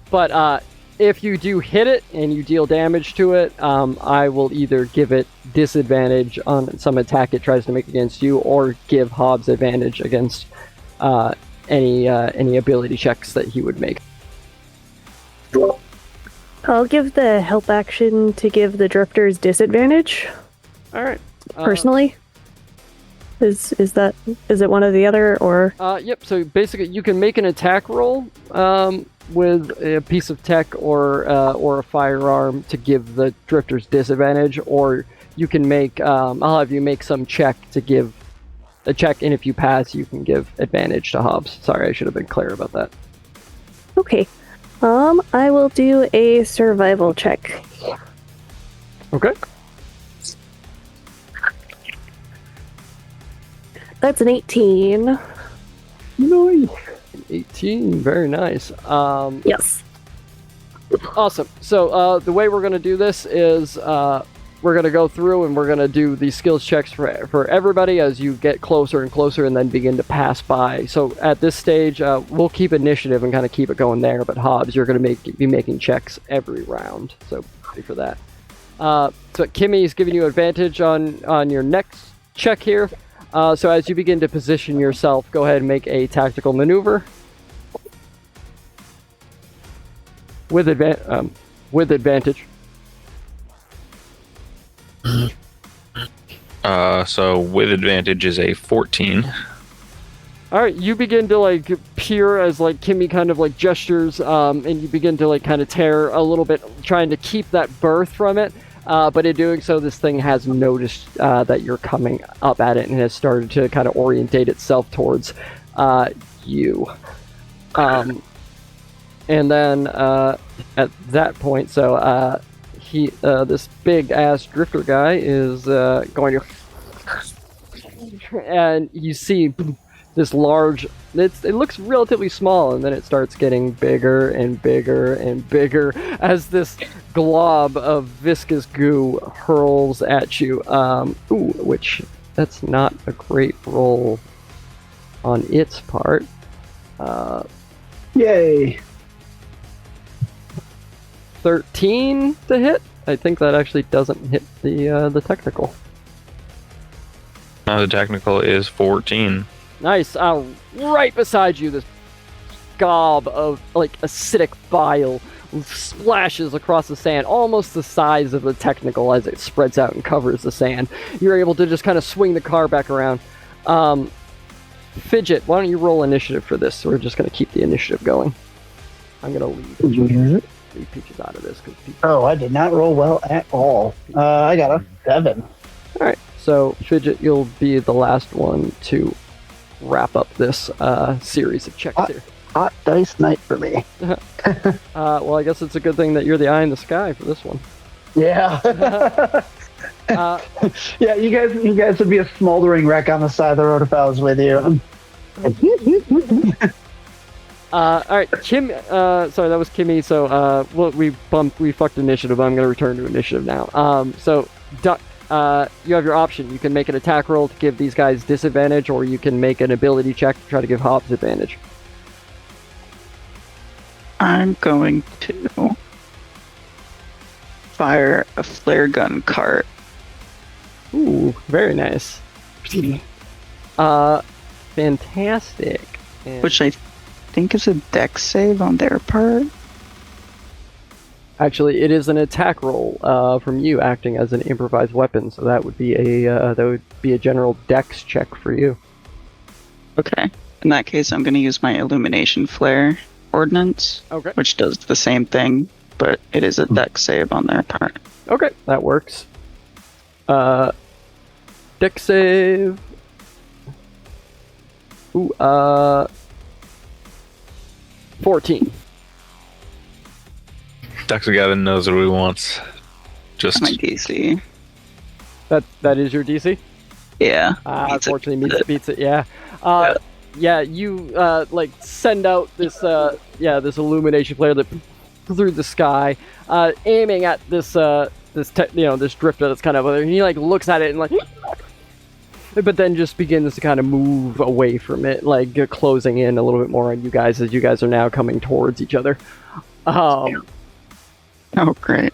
But if you do hit it and you deal damage to it, I will either give it disadvantage on some attack it tries to make against you, or give Hobbs advantage against any ability checks that he would make. I'll give the help action to give the drifters disadvantage. All right. Personally, is it one or the other, or? Yep. So basically, you can make an attack roll with a piece of tech or a firearm to give the drifters disadvantage, or you can make. I'll have you make some check to give a check, and if you pass, you can give advantage to Hobbs. Sorry, I should have been clear about that. Okay. I will do a survival check. Okay. That's an 18. Nice. 18, very nice. Yes. Awesome. So the way we're going to do this is we're going to go through and we're going to do the skills checks for everybody as you get closer and closer and then begin to pass by. So at this stage, we'll keep initiative and kind of keep it going there, but Hobbs, you're going to be making checks every round, so ready for that. So Kimmy's giving you advantage on your next check here. So as you begin to position yourself, go ahead and make a tactical maneuver. With advantage. So with advantage is a 14. Alright, you begin to like peer as like Kimmy kind of like gestures, and you begin to like kind of tear a little bit, trying to keep that berth from it. But in doing so, this thing has noticed that you're coming up at it and has started to kind of orientate itself towards you. And then at that point, so this big ass drifter guy is going to, and you see this large. It looks relatively small, and then it starts getting bigger and bigger and bigger as this glob of viscous goo hurls at you. Which that's not a great roll on its part. Yay. 13 to hit. I think that actually doesn't hit the technical. The technical is 14. Nice. Right beside you, this gob of like acidic bile splashes across the sand, almost the size of the technical as it spreads out and covers the sand. You're able to just kind of swing the car back around. Fidget, why don't you roll initiative for this? We're just going to keep the initiative going. I'm going to leave Peaches out of this. Oh, I did not roll well at all. I got a 7. Alright, so Fidget, you'll be the last one to wrap up this series of checks here. Hot dice night for me. Well, I guess it's a good thing that you're the eye in the sky for this one. Yeah. Yeah, you guys would be a smoldering wreck on the side of the road if I was with you. Alright, Kim, sorry, that was Kimmy, so, we fucked initiative, I'm gonna return to initiative now. You have your option. You can make an attack roll to give these guys disadvantage, or you can make an ability check to try to give Hobbs advantage. I'm going to fire a flare gun cart. Ooh, very nice. Fantastic. And Which I think is a dex save on their part. actually, it is an attack roll from you acting as an improvised weapon, so that would be a general dex check for you. Okay. In that case, I'm going to use my illumination flare ordnance, Okay. which does the same thing, but it is a dex save on their part. Okay, that works. Dex save. Ooh, 14. Dr. Gavin knows what he wants. Just My DC. That is your DC? Yeah. Unfortunately, beats it. Yeah. Yeah. You like send out this this illumination flare that through the sky, aiming at this this drifter that's kind of and he like looks at it and like, but then just begins to kind of move away from it, like closing in a little bit more on you guys as you guys are now coming towards each other. Oh, great.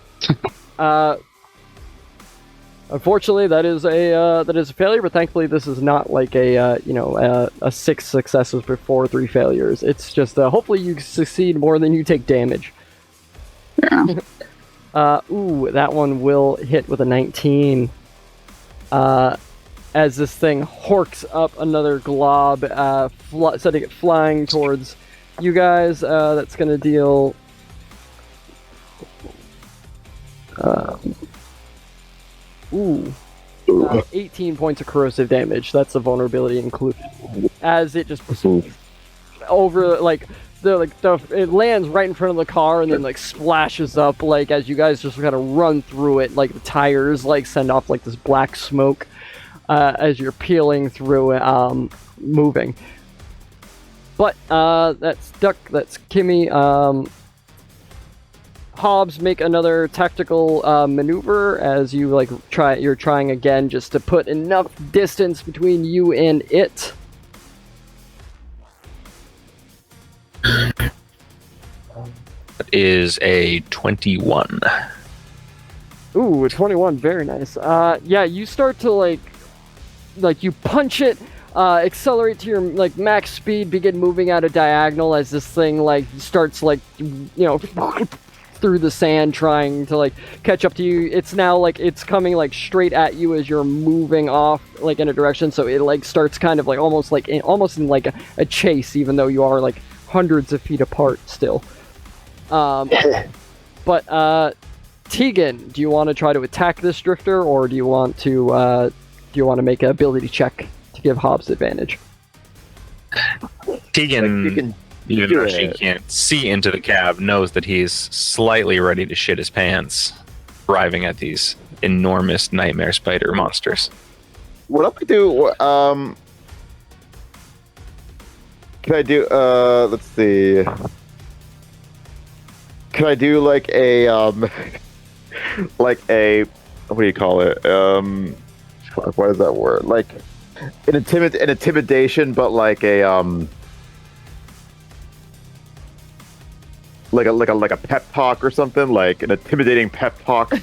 Unfortunately, that is a failure, but thankfully this is not like a 6 successes before 3 failures. It's just hopefully you succeed more than you take damage. Yeah. Ooh, that one will hit with a 19. As this thing horks up another glob, sending it flying towards you guys. That's going to deal 18 points of corrosive damage. That's the vulnerability included. As it just over it lands right in front of the car and then like splashes up as you guys just kind of run through it, like the tires send off this black smoke as you're peeling through it, moving. But that's Duck, that's Kimmy. Hobbs, make another tactical maneuver as you you're trying again just to put enough distance between you and it. That is a 21. Ooh, a 21, very nice. Yeah, you start to you punch it, accelerate to your max speed, begin moving at a diagonal as this thing starts through the sand trying to catch up to you. It's now it's coming straight at you as you're moving off in a direction, so it starts kind of almost in a chase, even though you are hundreds of feet apart still. But Tegan, do you want to try to attack this drifter, or do you want to make an ability check to give Hobbs advantage? Tegan, even though she can't see into the cab, knows that he's slightly ready to shit his pants, arriving at these enormous nightmare spider monsters. What up I do? Can I do? Let's see. Can I do a what do you call it? What is that word? An intimidation, but a pep talk or something, an intimidating pep talk.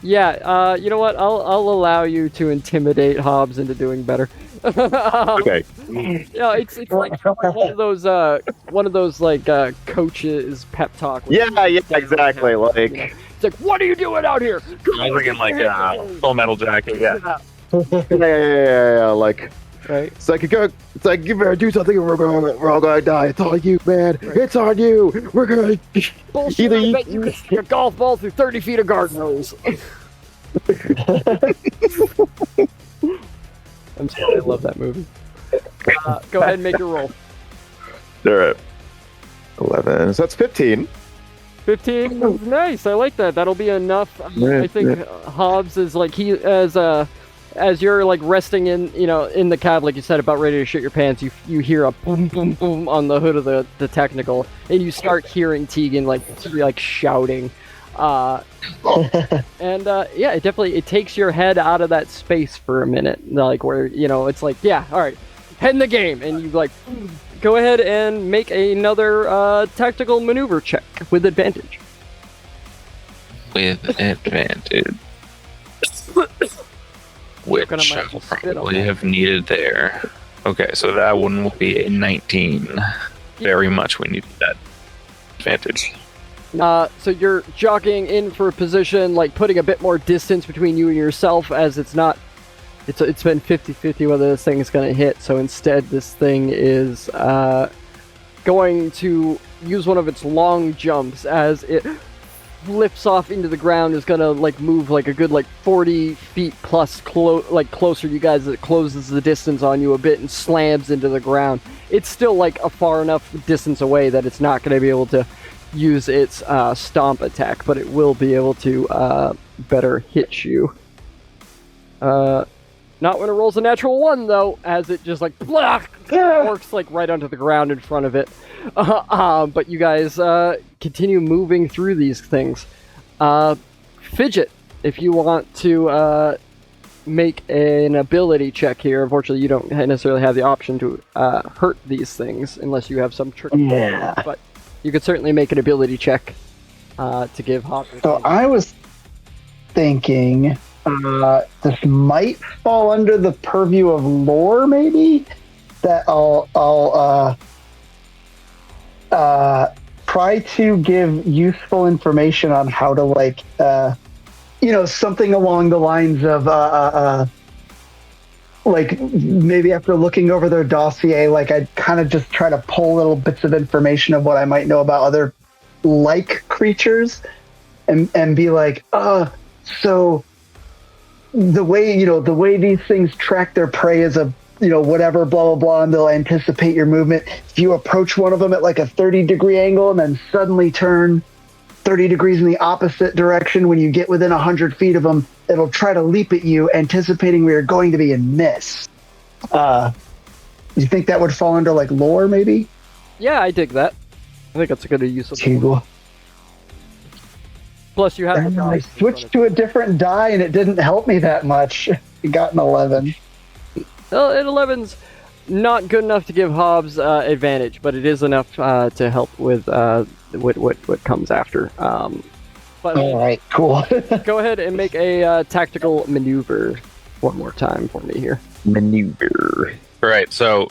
Yeah, you know what? I'll allow you to intimidate Hobbs into doing better. Okay. Yeah, it's like one of those like coaches pep talk. Yeah, exactly. Like, It's like, what are you doing out here? I was thinking like Full Metal Jacket. Yeah. yeah. Like, Right. it's like you better do something or we're all gonna die. It's on you, man. It's on you. We're gonna Bullshit. either I bet you can stick a golf ball through 30 feet of garden hose. I'm sorry, I love that movie. Go ahead and make your roll. All right. 11. So that's 15. 15. Nice. I like that. That'll be enough. I think Hobbs is like as you're like resting in the cab, like you said, about ready to shit your pants. You hear a boom boom boom on the hood of the technical, and you start hearing Tegan like shouting. And it definitely takes your head out of that space for a minute, like where it's like, yeah, all right, head in the game, and you like go ahead and make another tactical maneuver check with advantage. With advantage. Which I will probably have needed there. Okay, so that one will be a 19. Very much we needed that advantage. So you're jockeying in for a position, like putting a bit more distance between you and yourself, as it's been 50-50 whether this thing is going to hit. So instead, this thing is going to use one of its long jumps as it lifts off into the ground. Is going to like move like a good 40 feet plus closer to you guys. It closes the distance on you a bit and slams into the ground. It's still like a far enough distance away that it's not going to be able to use its stomp attack, but it will be able to better hit you. Not when it rolls a natural 1, though, as it just works like right onto the ground in front of it. But you guys continue moving through these things. Fidget, if you want to make an ability check here, unfortunately you don't necessarily have the option to hurt these things unless you have some trick. Yeah. But you could certainly make an ability check to give Hopper. So I was thinking this might fall under the purview of lore, maybe. That I'll try to give useful information on how to something along the lines of like maybe after looking over their dossier, like I'd kind of just try to pull little bits of information of what I might know about other like creatures and be like, so the way these things track their prey is whatever, blah, blah, blah, and they'll anticipate your movement. If you approach one of them at like a 30-degree angle and then suddenly turn 30 degrees in the opposite direction, when you get within 100 feet of them, it'll try to leap at you, anticipating where you're going to be and miss. You think that would fall under like lore, maybe? Yeah, I dig that. I think that's a good use of it. Plus, you have. I switched to a different die, and it didn't help me that much. It got an 11. Well, an 11's not good enough to give Hobbs advantage, but it is enough to help with what comes after. But all right, cool. Go ahead and make a tactical maneuver one more time for me here. Maneuver. All right, so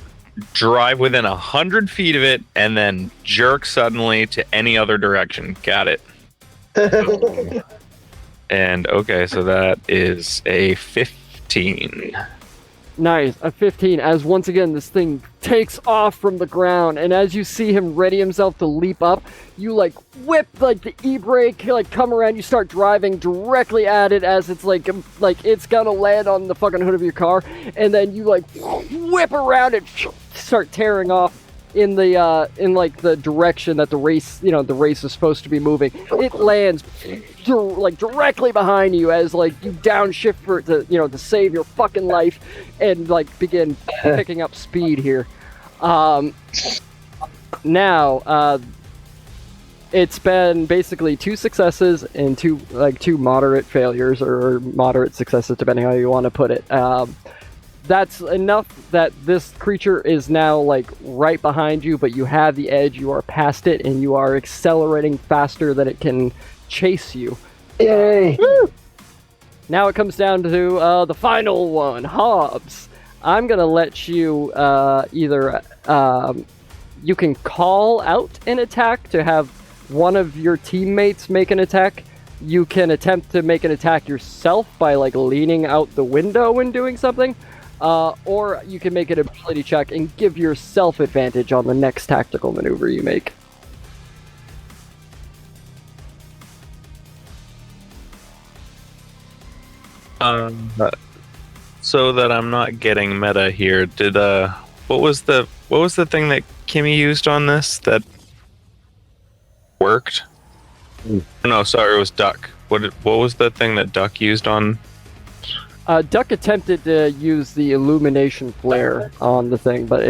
drive within 100 feet of it, and then jerk suddenly to any other direction. Got it. And okay, so that is a 15. Nice, a 15, as once again this thing takes off from the ground, and as you see him ready himself to leap up, you like whip like the e-brake, like come around, you start driving directly at it as it's like it's gonna land on the fucking hood of your car, and then you like whip around and start tearing off in the direction that the race is supposed to be moving. It lands directly behind you as you downshift for it to save your fucking life and begin picking up speed here. Now it's been basically 2 successes and two moderate failures or moderate successes, depending on how you want to put it. That's enough that this creature is now right behind you, but you have the edge, you are past it, and you are accelerating faster than it can chase you. Yay! Now it comes down to the final one, Hobbs. I'm gonna let you either you can call out an attack to have one of your teammates make an attack. You can attempt to make an attack yourself by like leaning out the window and doing something, or you can make an ability check and give yourself advantage on the next tactical maneuver you make. So that I'm not getting meta here, did what was the thing that Kimmy used on this that worked? No, sorry, it was Duck. What was the thing that Duck used on? Duck attempted to use the illumination flare on the thing, but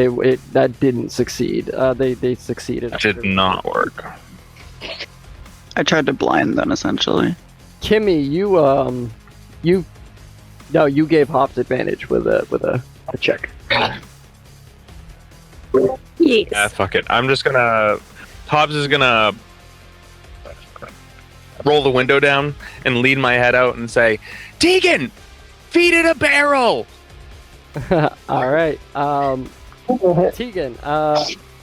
that didn't succeed. They succeeded. It did not work. I tried to blind them essentially. Kimmy, you gave Hops advantage with a check. Yes. Ah, fuck it. I'm just gonna. Hobbs is gonna roll the window down and lean my head out and say, "Tegan, feed it a barrel." All right, Tegan,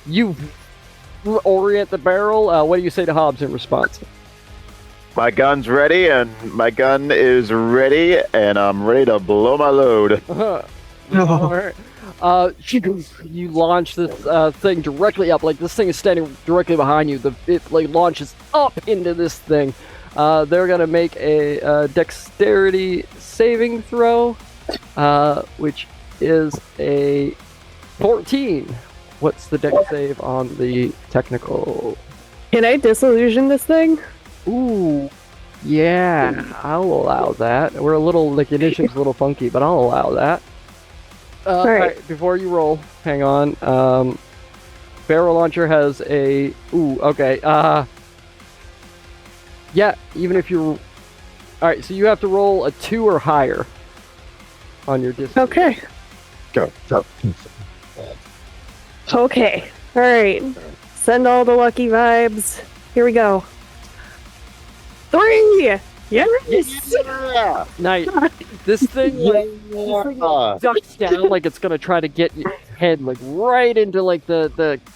you orient the barrel. What do you say to Hobbs in response? My gun's ready, and my gun is ready, and I'm ready to blow my load. All right. You launch this thing directly up. Like, this thing is standing directly behind you. It like launches up into this thing. They're gonna make a dexterity saving throw, which is a 14. What's the dex save on the technical? Can I disillusion this thing? Ooh, yeah, I'll allow that. We're a little, like, the initiative's a little funky, but I'll allow that. Alright, before you roll, hang on. Barrel launcher has a... Ooh, okay. Yeah, even if you're... Alright, so you have to roll a 2 or higher on your distance. Okay. Go. Okay. Alright. Send all the lucky vibes. Here we go. 3! Yes! Nice. This thing ducks down like it's gonna try to get your head like right into like the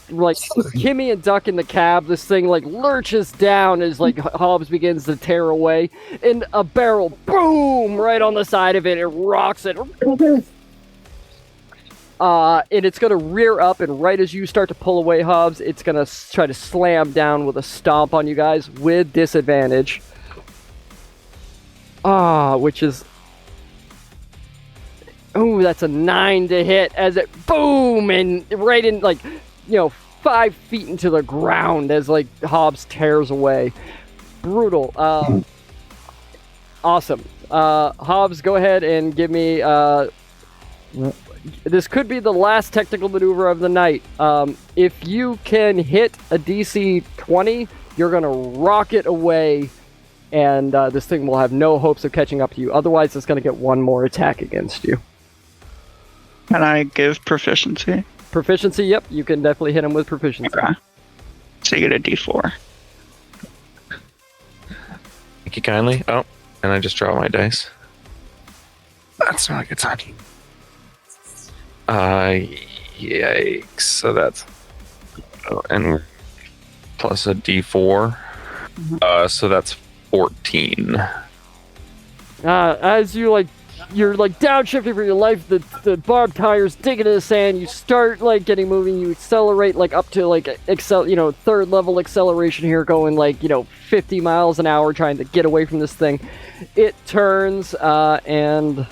like Kimmy and Duck in the cab. This thing like lurches down as like Hobbs begins to tear away, and a barrel boom right on the side of it. It rocks it. And it's gonna rear up, and right as you start to pull away, Hobbs, it's gonna try to slam down with a stomp on you guys with disadvantage. Which is... Ooh, that's a 9 to hit as it boom and right in, like, 5 feet into the ground as, like, Hobbs tears away. Brutal. Awesome. Hobbs, go ahead and give me, this could be the last technical maneuver of the night. If you can hit a DC 20, you're gonna rocket away, and this thing will have no hopes of catching up to you. Otherwise, it's going to get one more attack against you. Can I give proficiency? Proficiency, yep. You can definitely hit him with proficiency. Okay. So you get a D4. Thank you kindly. Oh, and I just draw my dice. That's not a good sign. Yikes. So that's... and plus a D4. So that's 14. As you're downshifting for your life, the barbed tires dig into the sand, you start like getting moving, you accelerate like up to like third level acceleration here, going like 50 miles an hour trying to get away from this thing. It turns and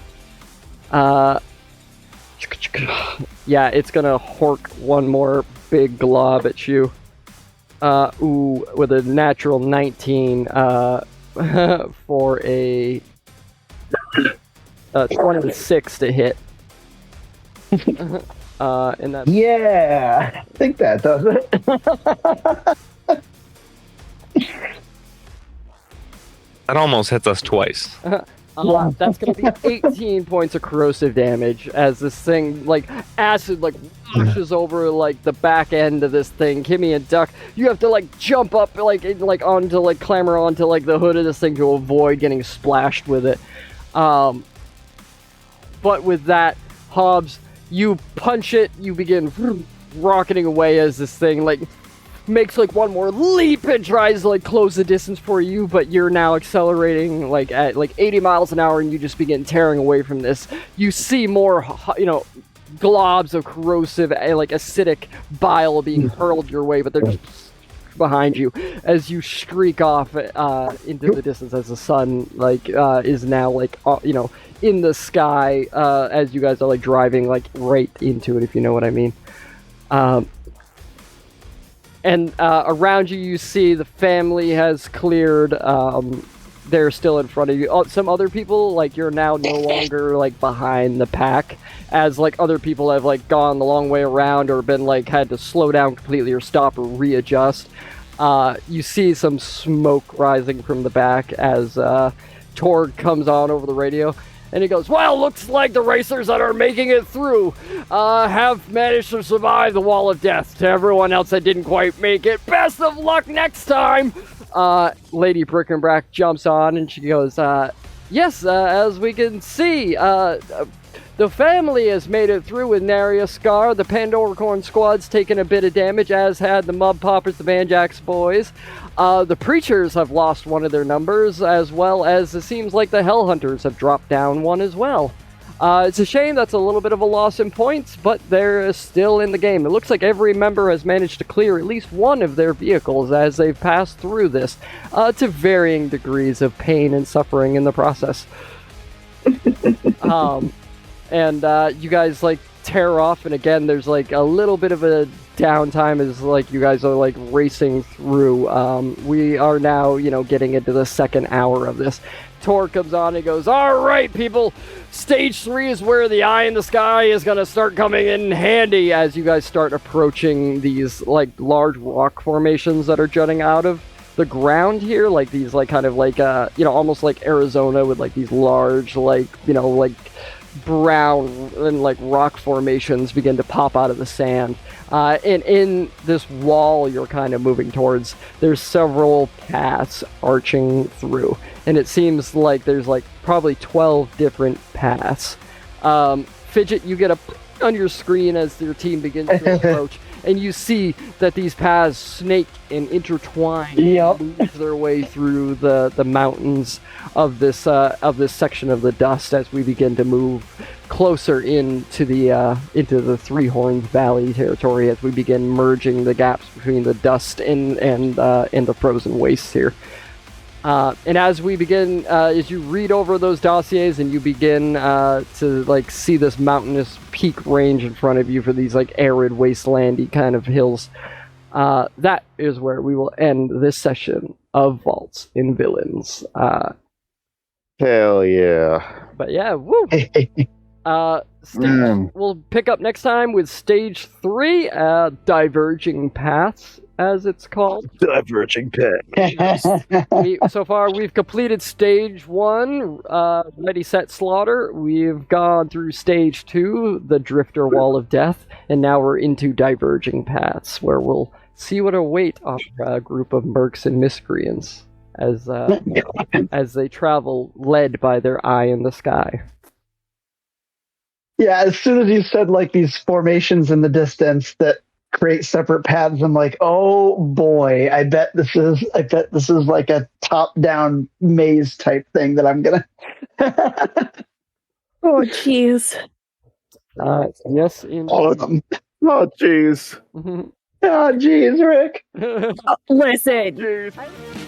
yeah, it's gonna hork one more big glob at you. With a natural 19 for a 26 to hit. And that's... Yeah, I think that does it. That almost hits us twice. That's going to be 18 points of corrosive damage as this thing, like, acid, like, washes over, like, the back end of this thing. Kimmy and Duck, you have to, like, jump up, onto, like, clamber onto, like, the hood of this thing to avoid getting splashed with it. But with that, Hobbs, You punch it, you begin rocketing away as this thing, like, makes, like, one more leap and tries to, like, close the distance for you, but you're now accelerating, like, at, like, 80 miles an hour, and you just begin tearing away from this. You see more, globs of corrosive, like, acidic bile being hurled your way, but they're just behind you as you streak off into the distance as the sun, like, is now, like, in the sky, as you guys are, like, driving, like, right into it, if you know what I mean. And around you, you see the family has cleared. They're still in front of you. Some other people, like, you're now no longer, like, behind the pack, as, like, other people have, like, gone the long way around or been, like, had to slow down completely or stop or readjust. You see some smoke rising from the back as Torgue comes on over the radio. And he goes, well, looks like the racers that are making it through have managed to survive the wall of death. To everyone else that didn't quite make it, best of luck next time! Lady Brickenbrack jumps on and she goes, yes, as we can see, the family has made it through with nary a scar. The Pandoricorn squad's taken a bit of damage, as had the Mud Poppers, the Banjax boys. The Preachers have lost one of their numbers, as well as it seems like the Hell Hunters have dropped down one as well. It's a shame that's a little bit of a loss in points, but they're still in the game. It looks like every member has managed to clear at least one of their vehicles as they've passed through this, to varying degrees of pain and suffering in the process. And you guys, like, tear off, and again, there's, like, a little bit of a downtime as, like, you guys are, like, racing through. We are now, getting into the second hour of this. Torgue comes on and goes, all right, people, stage 3 is where the eye in the sky is going to start coming in handy as you guys start approaching these, like, large rock formations that are jutting out of the ground here, like these, like, kind of like, almost like Arizona with, like, these large, like, like, brown and, like, rock formations begin to pop out of the sand. And in this wall you're kind of moving towards, there's several paths arching through, and it seems like there's, like, probably 12 different paths. Fidget, you get on your screen as your team begins to approach, and you see that these paths snake and intertwine and move their way through the mountains of this section of the dust as we begin to move closer into the Three Horns Valley territory as we begin merging the gaps between the dust and the frozen wastes here. And as we begin, as you read over those dossiers and you begin to, like, see this mountainous peak range in front of you for these, like, arid, wastelandy kind of hills, that is where we will end this session of Vaults in Villains. Hell yeah. But yeah, woo! We'll pick up next time with Stage 3, Diverging Paths, as it's called. Diverging Paths. So far, we've completed Stage 1, Ready, Set, Slaughter. We've gone through Stage 2, the Drifter Wall of Death, and now we're into Diverging Paths, where we'll see what await our group of Mercs and Miscreants as they travel, led by their eye in the sky. Yeah, as soon as you said, like, these formations in the distance that create separate paths, I'm like, oh boy, I bet this is like a top-down maze type thing that I'm gonna. Oh, jeez. Yes, indeed. Oh, jeez. Oh, jeez, Rick. Listen. Jeez.